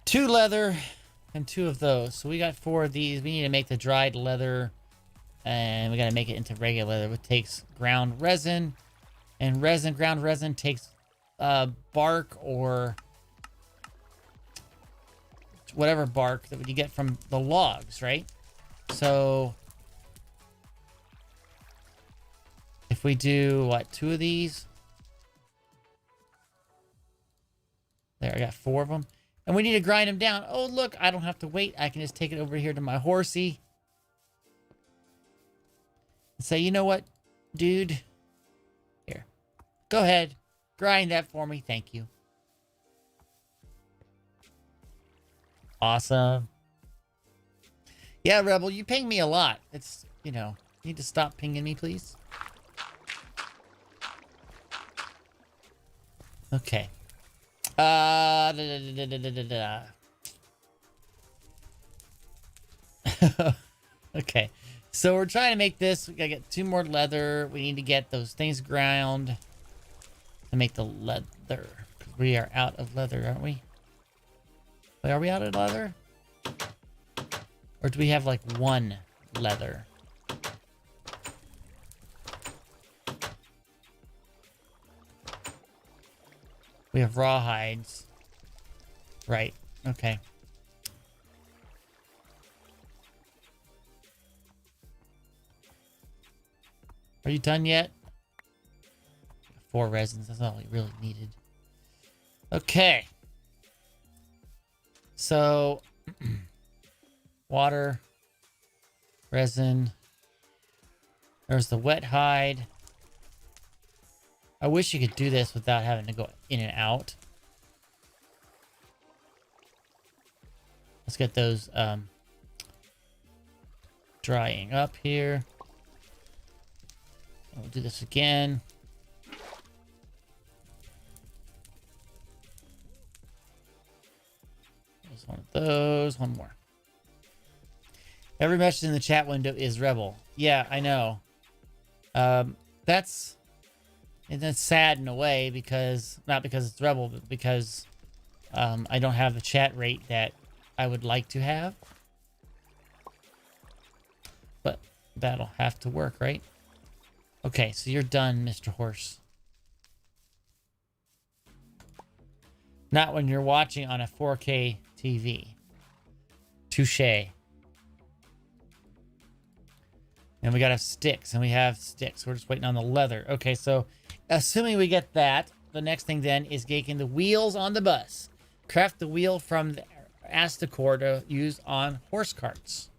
2 leather and 2 of those. So we got 4 of these. We need to make the dried leather. And we got to make it into regular leather, which takes ground resin. And ground resin takes bark or whatever bark that you get from the logs, right? So if we do, what, 2 of these? There, I got 4 of them. And we need to grind them down. Oh, look, I don't have to wait. I can just take it over here to my horsey. And say, you know what, dude? Here. Go ahead. Grind that for me. Thank you. Awesome. Yeah, Rebel, you ping me a lot. It's, you know, you need to stop pinging me, please. Okay. Okay. So we're trying to make this. We gotta get 2 more leather. We need to get those things ground to make the leather. We are out of leather, aren't we? Wait, are we out of leather? Or do we have like 1 leather? We have raw hides. Right. Okay. Are you done yet? 4 resins. That's all we really needed. Okay. So, water, resin. There's the wet hide. I wish you could do this without having to go in and out. Let's get those drying up here. We'll do this again. There's one of those. 1 more. Every message in the chat window is Rebel. Yeah, I know. That's sad in a way because, not because it's Rebel, but because I don't have the chat rate that I would like to have. But that'll have to work, right? Okay, so you're done, Mr. Horse. Not when you're watching on a 4K TV. Touché. And we gotta have sticks, and we have sticks. We're just waiting on the leather. Okay, so assuming we get that, the next thing then is making the wheels on the bus. Craft the wheel from the Astacore to use on horse carts.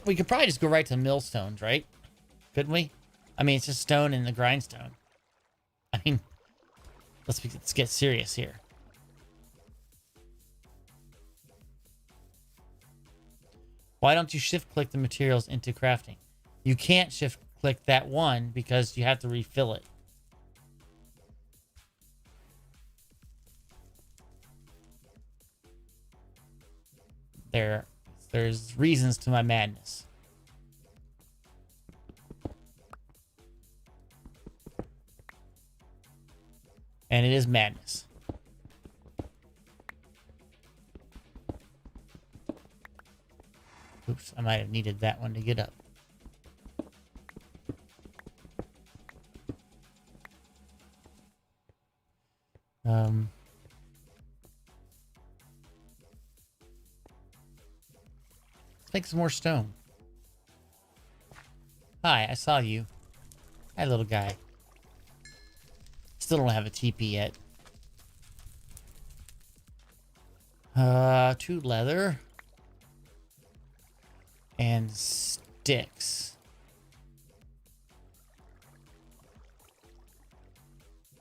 We could probably just go right to millstones, right? Couldn't we? I mean, it's just stone and the grindstone. I mean, let's get serious here. Why don't you shift click the materials into crafting? You can't shift click that one because you have to refill it. There's reasons to my madness. And it is madness. Oops, I might have needed that one to get up. Let's make some more stone. Hi, I saw you. Hi, little guy. Still don't have a TP yet. 2 leather. And sticks.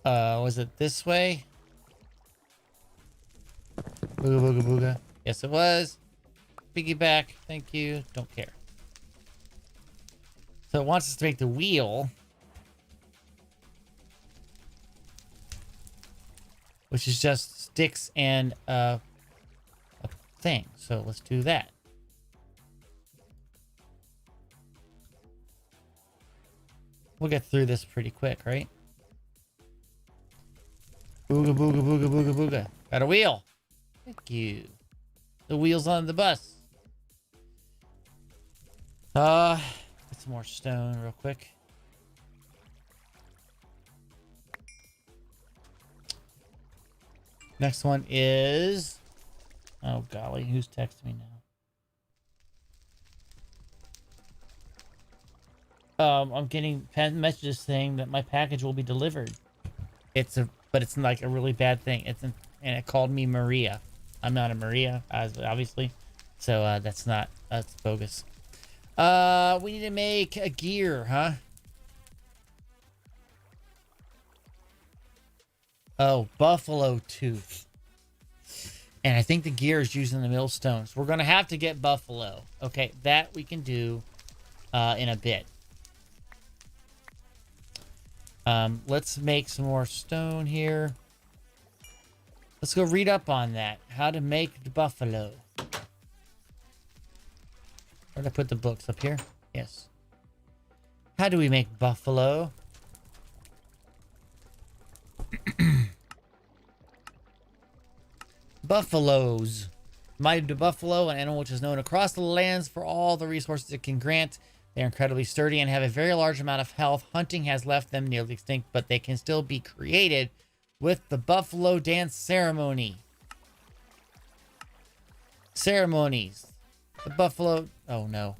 Was it this way? Booga booga booga. Yes, it was. Piggyback. Thank you. Don't care. So it wants us to make the wheel. Which is just sticks and a thing. So let's do that. We'll get through this pretty quick, right? Booga booga booga booga booga. Got a wheel. Thank you. The wheel's on the bus. Get some more stone real quick. Next one is... Oh, golly. Who's texting me now? I'm getting messages saying that my package will be delivered. But it's like a really bad thing. And it called me Maria. I'm not a Maria, obviously. So, that's bogus. We need to make a gear, huh? Oh, buffalo tooth. And I think the gear is using the millstones. We're going to have to get buffalo. Okay, that we can do in a bit. Let's make some more stone here. Let's go read up on that. How to make the buffalo. Where'd I put the books? Up here? Yes. How do we make buffalo? Buffaloes. Mighty buffalo, an animal which is known across the lands for all the resources it can grant. They are incredibly sturdy and have a very large amount of health. Hunting has left them nearly extinct, but they can still be created with the buffalo dance ceremony. Ceremonies. The buffalo... Oh, no.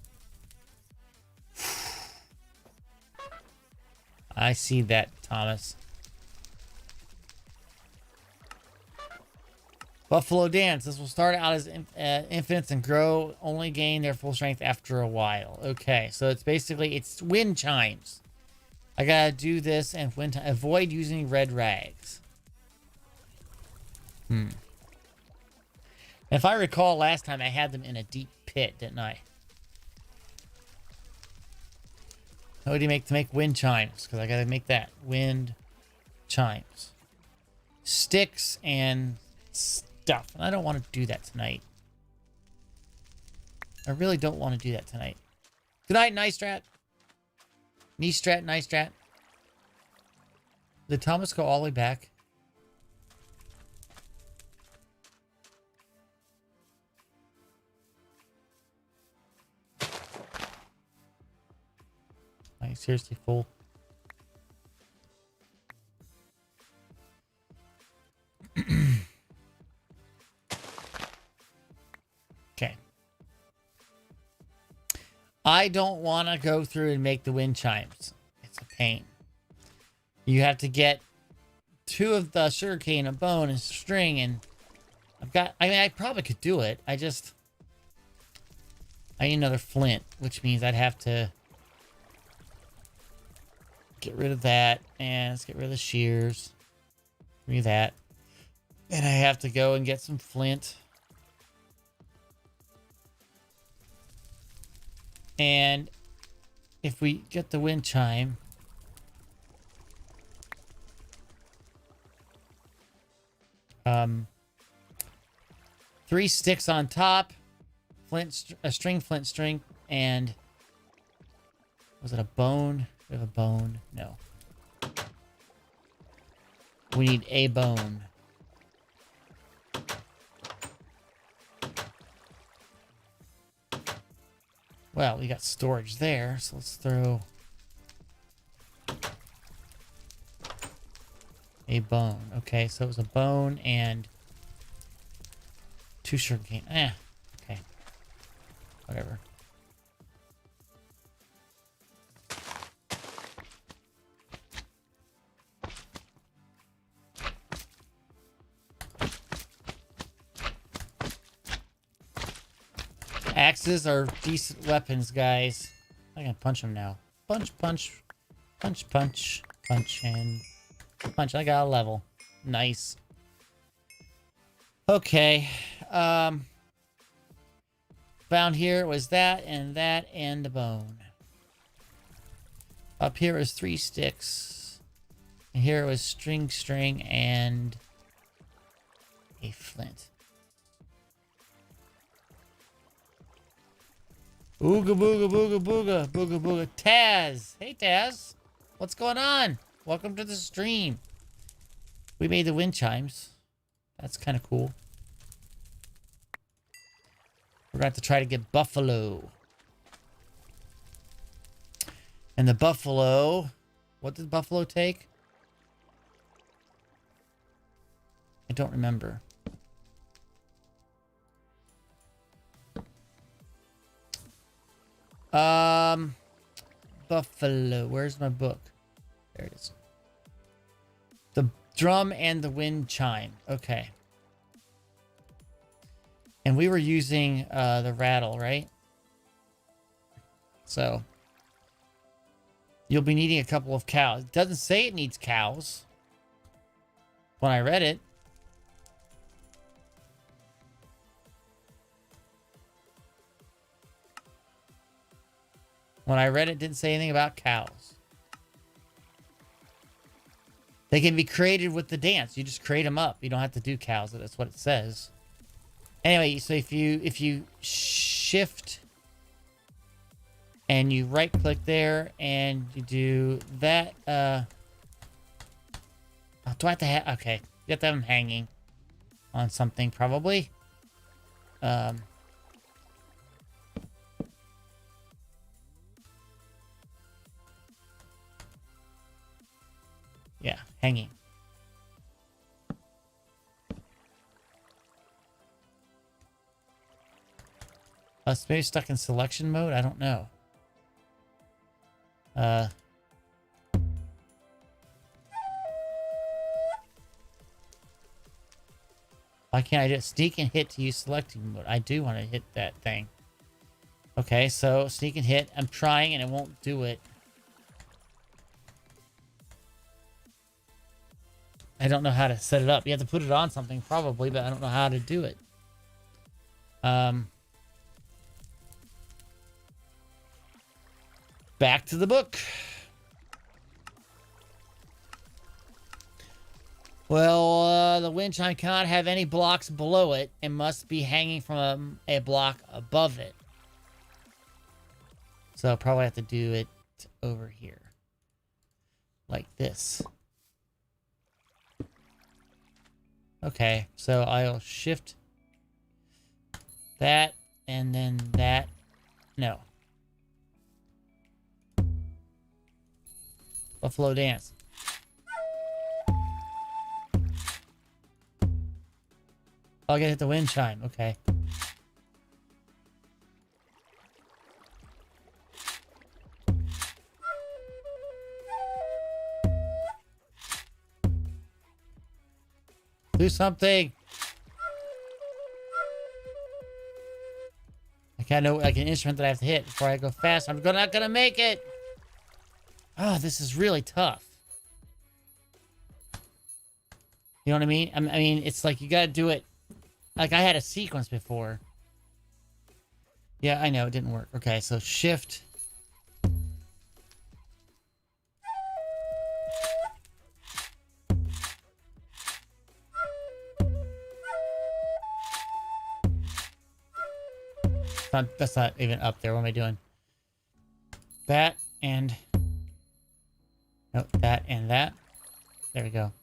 I see that, Thomas. Buffalo dance. This will start out as infants and grow, only gain their full strength after a while. Okay, so it's basically, it's wind chimes. I gotta do this and avoid using red rags. If I recall, last time I had them in a deep pit, didn't I? What do you make to make wind chimes? Because I gotta make that. Wind chimes. Sticks and stuff. And I don't want to do that tonight. I really don't want to do that tonight. Good night, Nystrat. Nystrat. Did Thomas go all the way back? Are you seriously full? Okay. I don't want to go through and make the wind chimes. It's a pain. You have to get 2 of the sugarcane, a bone, and string, and I mean, I probably could do it. I need another flint, which means I'd have to get rid of that, and let's get rid of the shears. Give me that. And I have to go and get some flint. And if we get the wind chime, three sticks on top, a string, flint, string, and was it a bone? We have a bone. No. We need a bone. Well, we got storage there, so let's throw a bone. Okay, so it was a bone and 2 sugarcane. Okay. Whatever. Axes are decent weapons, guys. I can punch them now. Punch, punch, punch, punch, punch, and punch. I got a level. Nice. Okay. Found here was that and a bone. Up here was 3 sticks. And here was string, and a flint. Ooga booga booga booga booga booga. Taz! Hey Taz! What's going on? Welcome to the stream. We made the wind chimes. That's kind of cool. We're going to have to try to get buffalo. And the buffalo... What did buffalo take? I don't remember. Buffalo. Where's my book? There it is. The drum and the wind chime. Okay. And we were using the rattle, right? So you'll be needing a couple of cows. It doesn't say it needs cows when I read it. When I read it, it didn't say anything about cows. They can be created with the dance. You just create them up. You don't have to do cows. That's what it says. Anyway, so if you shift and you right click there and you do that, do I have to have, okay. You have to have them hanging on something probably. Yeah, hanging. Maybe stuck in selection mode? I don't know. Why can't I just sneak and hit to use selecting mode? I do want to hit that thing. Okay, so sneak and hit. I'm trying and it won't do it. I don't know how to set it up. You have to put it on something probably, but I don't know how to do it. Back to the book. Well, the wind chime cannot have any blocks below it and must be hanging from a block above it. So I'll probably have to do it over here. Like this. Okay, so I'll shift that and then that. No. Buffalo dance. I'll get hit the wind chime. Okay. Do something. I gotta know like an instrument that I have to hit before I go fast. I'm not gonna make it. Oh, this is really tough. You know what I mean? I mean, it's like you gotta do it. Like I had a sequence before. Yeah, I know it didn't work. Okay, so shift. That's not even up there. What am I doing? That and... No, that and that. There we go.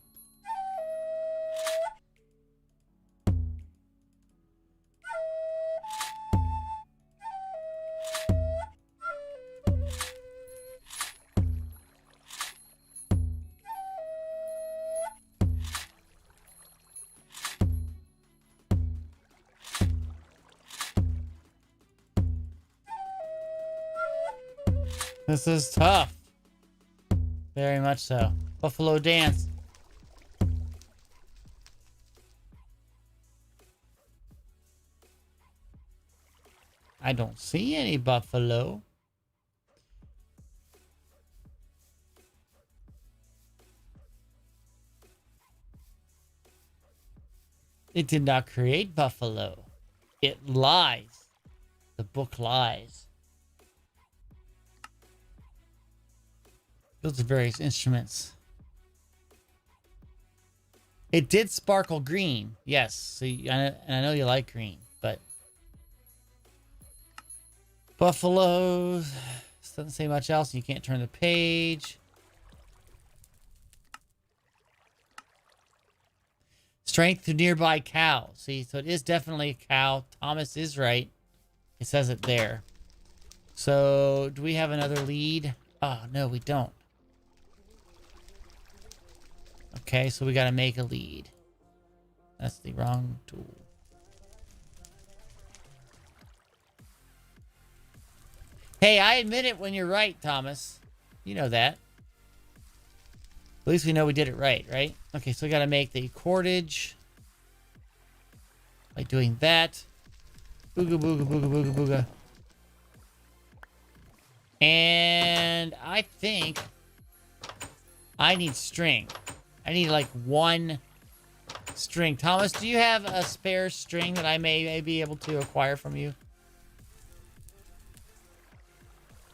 This is tough. Very much so. Buffalo dance. I don't see any buffalo. It did not create buffalo. It lies. The book lies. Those are various instruments. It did sparkle green. Yes. So and I know you like green, but buffaloes. Doesn't say much else. You can't turn the page. Strength to nearby cow. See, so it is definitely a cow. Thomas is right. It says it there. So, do we have another lead? Oh, no, we don't. Okay, so we got to make a lead. That's the wrong tool. Hey, I admit it when you're right, Thomas. You know that. At least we know we did it right, right? Okay, so we got to make the cordage. By doing that. Booga, booga, booga, booga, booga. And I think I need string. I need like one string. Thomas, do you have a spare string that I may be able to acquire from you?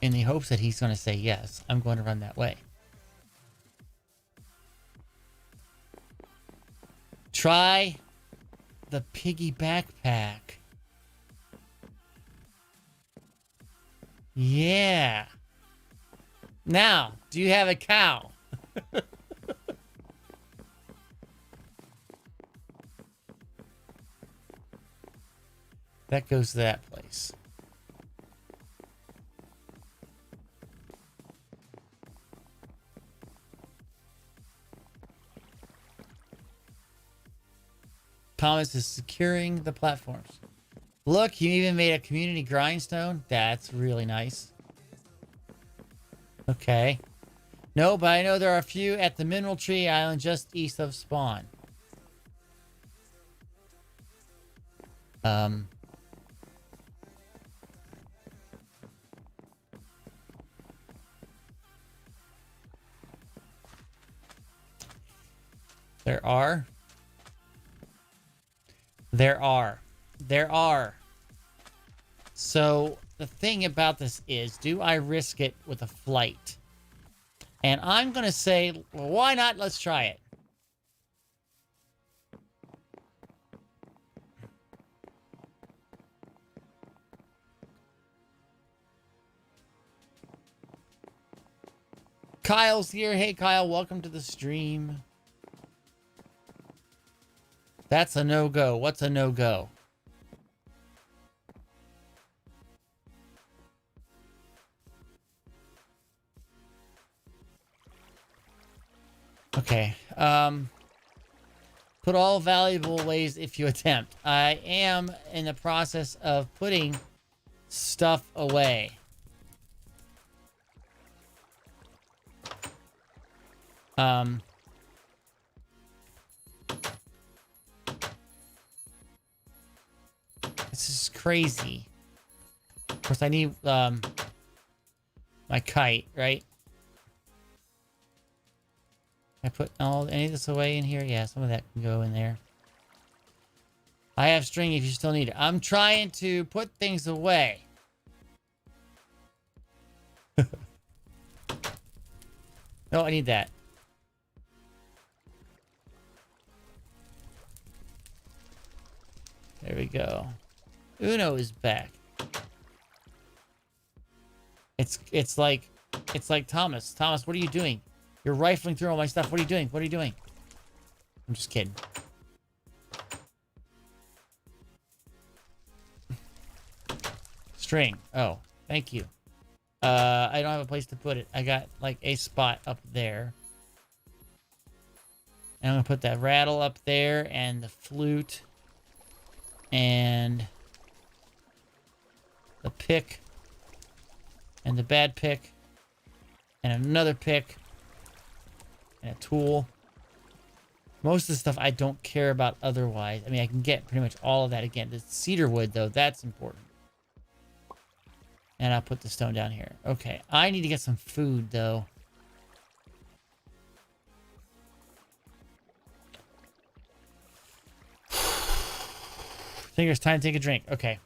In the hopes that he's going to say yes, I'm going to run that way. Try the piggy backpack. Yeah. Now, do you have a cow? That goes to that place. Thomas is securing the platforms. Look, you even made a community grindstone. That's really nice. Okay. No, but I know there are a few at the Mineral Tree Island just east of spawn. There are. So the thing about this is, do I risk it with a flight? And I'm going to say, well, why not? Let's try it. Kyle's here. Hey, Kyle, welcome to the stream. That's a no-go. What's a no-go? Okay. Put all valuable ways if you attempt. I am in the process of putting stuff away. This is crazy. Of course, I need my kite, right? I put any of this away in here? Yeah, some of that can go in there. I have string if you still need it. I'm trying to put things away. No, I need that. There we go. Uno is back. It's like Thomas. Thomas, what are you doing? You're rifling through all my stuff. What are you doing? What are you doing? I'm just kidding. String. Oh, thank you. I don't have a place to put it. I got like a spot up there. And I'm gonna put that rattle up there and the flute and the pick and the bad pick and another pick and a tool. Most of the stuff I don't care about otherwise. I mean, I can get pretty much all of that again. The cedar wood, though, that's important. And I'll put the stone down here. Okay, I need to get some food, though. I think it's time to take a drink. Okay.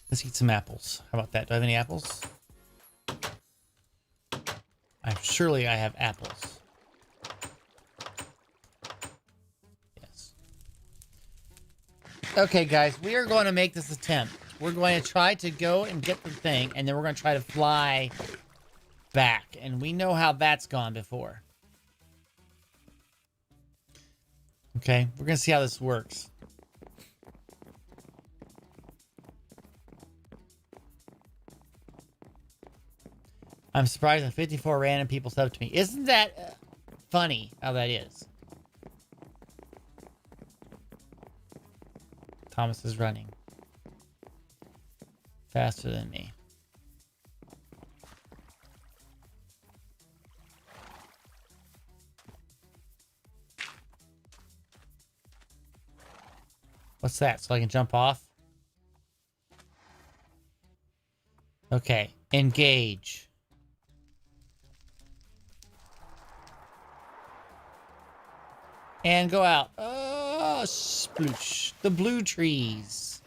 Let's eat some apples. How about that? Do I have any apples? Surely I have apples. Yes. Okay, guys, we are going to make this attempt. We're going to try to go and get the thing, and then we're going to try to fly back. And we know how that's gone before. Okay, we're going to see how this works. I'm surprised that 54 random people subbed to me. Isn't that funny how that is? Thomas is running faster than me. What's that? So I can jump off? Okay. Engage. And go out. Oh, sploosh. The blue trees.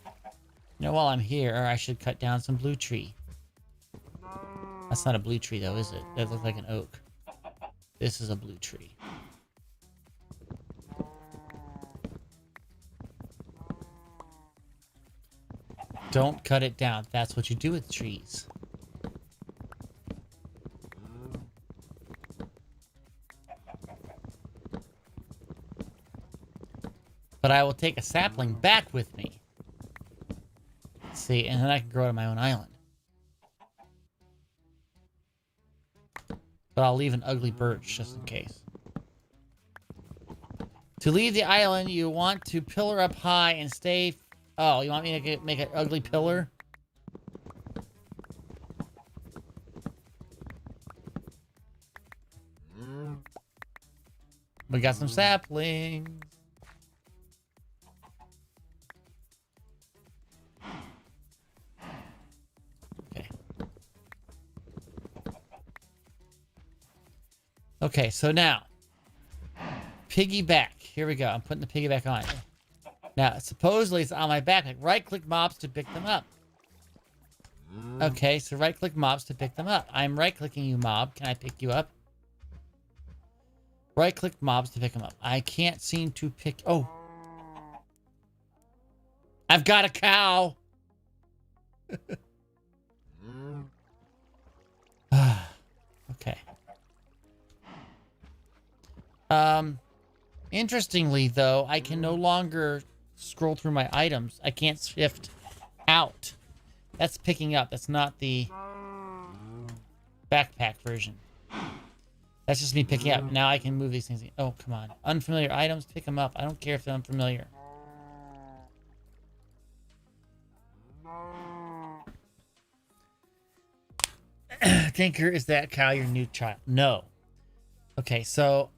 You know, while I'm here, I should cut down some blue tree. That's not a blue tree, though, is it? That looks like an oak. This is a blue tree. Don't cut it down. That's what you do with trees. But I will take a sapling back with me. Let's see, and then I can grow it on my own island. But I'll leave an ugly birch just in case. To leave the island, you want to pillar up high and stay... Oh, you want me to make an ugly pillar? We got some saplings. Okay. Okay, so now, piggyback. Here we go. I'm putting the piggyback on. Now, supposedly it's on my back. Like, right-click mobs to pick them up. Okay, so right-click mobs to pick them up. I'm right-clicking you, mob. Can I pick you up? Right-click mobs to pick them up. I can't seem to pick... Oh. I've got a cow. Okay. Interestingly, though, I can no longer scroll through my items. I can't shift out. That's picking up. That's not the backpack version. That's just me picking up. Now I can move these things. Oh, come on. Unfamiliar items, pick them up. I don't care if they're unfamiliar. Tinker, is that cow your new child? No. Okay, so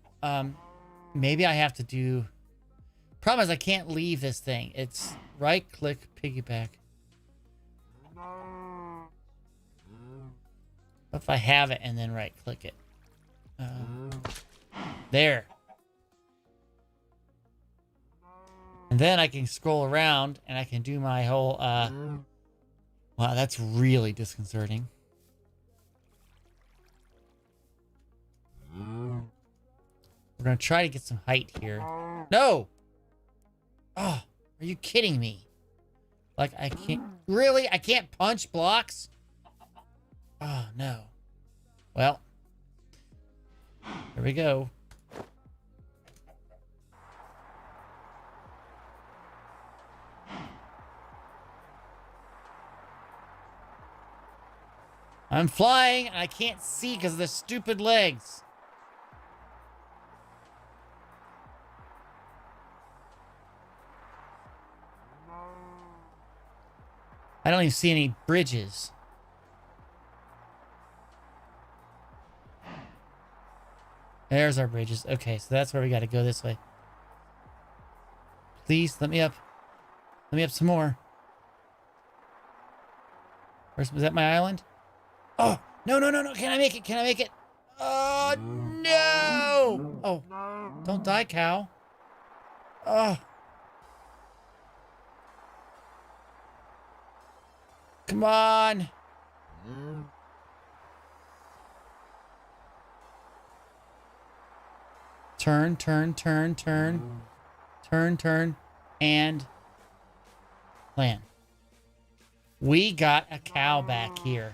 maybe I have to do. Problem is I can't leave this thing. It's right click piggyback. If I have it and then right click it. There. And then I can scroll around and I can do my whole wow, that's really disconcerting. We're gonna try to get some height here. No! Oh, are you kidding me? Like, I can't... Really? I can't punch blocks? Oh, no. Well. Here we go. I'm flying, and I can't see because of the stupid legs. I don't even see any bridges. There's our bridges. Okay, so that's where we got to go this way. Please, let me up. Let me up some more. Was that my island? Oh, no, no, no, no. Can I make it? Can I make it? Oh, no. Oh, don't die, cow. Oh. Come on. Turn, turn, turn, turn. Turn, turn, and land. We got a cow back here.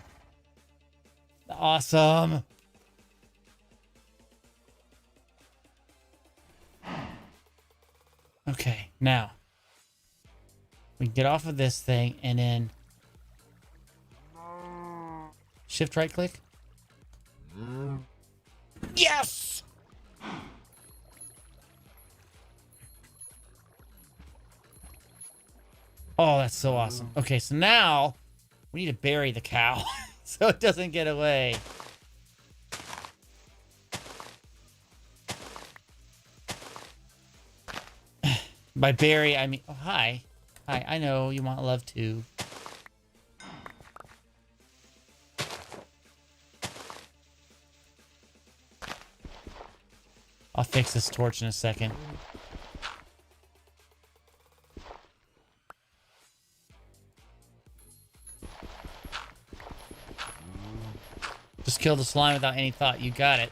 Awesome. Okay, now we get off of this thing and then shift right click. Yes! Oh, that's so awesome. Okay, so now we need to bury the cow so it doesn't get away. By bury, I mean... Oh, hi. Hi, I know you want love too. I'll fix this torch in a second. Just kill the slime without any thought. You got it.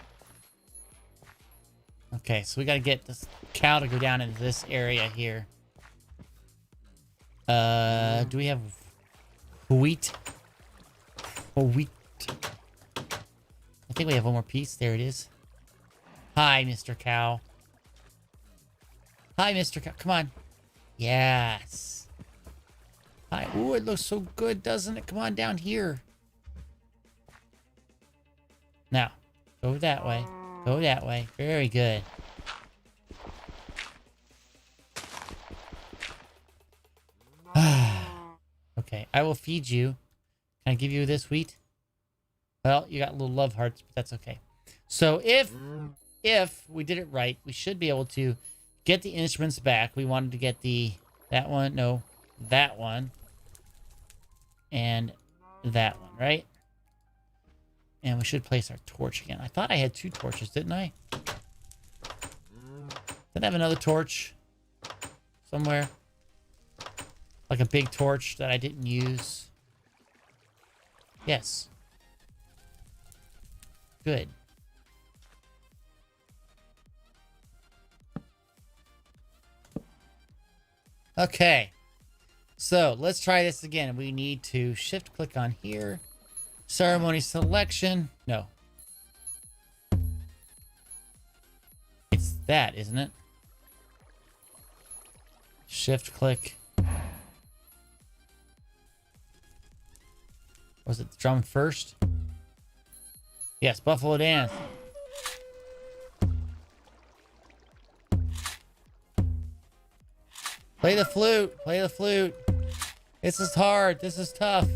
Okay, so we gotta get this cow to go down into this area here. Do we have wheat? Wheat. I think we have one more piece. There it is. Hi, Mr. Cow. Hi, Mr. Cow. Come on. Yes. Hi. Ooh, it looks so good, doesn't it? Come on down here. Now, go that way. Go that way. Very good. Okay, I will feed you. Can I give you this wheat? Well, you got little love hearts, but that's okay. So if we did it right, we should be able to get the instruments back. We wanted to get that one, no, that one, and that one, right? And we should place our torch again. I thought I had 2 torches, didn't I? Did I have another torch somewhere? Like a big torch that I didn't use? Yes. Good. Okay. So, let's try this again. We need to shift click on here. Ceremony selection. No. It's that, isn't it? Shift click. Was it the drum first? Yes, Buffalo Dance. Play the flute. Play the flute. This is hard. This is tough.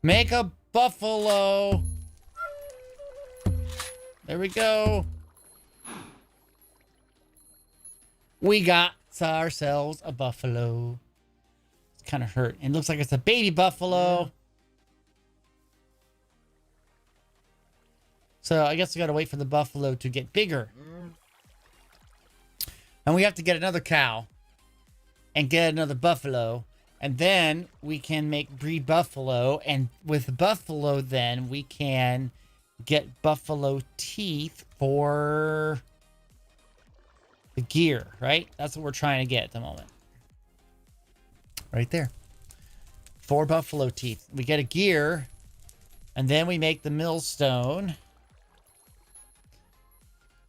Make a buffalo. There we go. We got ourselves a buffalo. It's kind of hurt. It looks like it's a baby buffalo. So I guess we got to wait for the buffalo to get bigger. And we have to get another cow. And get another buffalo. And then we can breed buffalo. And with buffalo then we can get buffalo teeth for the gear, right? That's what we're trying to get at the moment. Right there. 4 buffalo teeth. We get a gear. And then we make the millstone.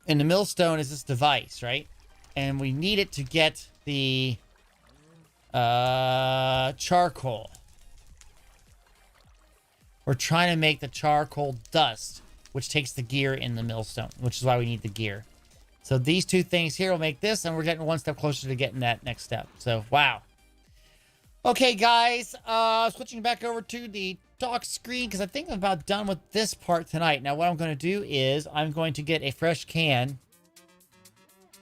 And the millstone is this device, right? And we need it to get the charcoal. We're trying to make the charcoal dust, which takes the gear in the millstone, which is why we need the gear. So these 2 things here will make this, and we're getting one step closer to getting that next step. So, wow. Okay, guys, switching back over to the talk screen, because I think I'm about done with this part tonight. Now, what I'm going to do is I'm going to get a fresh can,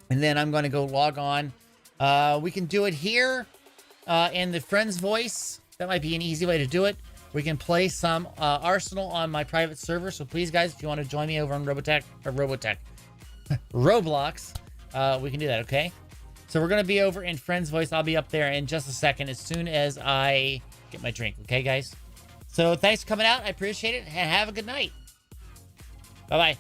and then I'm going to go log on. We can do it here in the friend's voice. That might be an easy way to do it. We can play some Arsenal on my private server. So please, guys, if you want to join me over on Roblox, we can do that, okay? So we're going to be over in friend's voice. I'll be up there in just a second as soon as I get my drink, okay, guys? So thanks for coming out. I appreciate it, and have a good night. Bye-bye.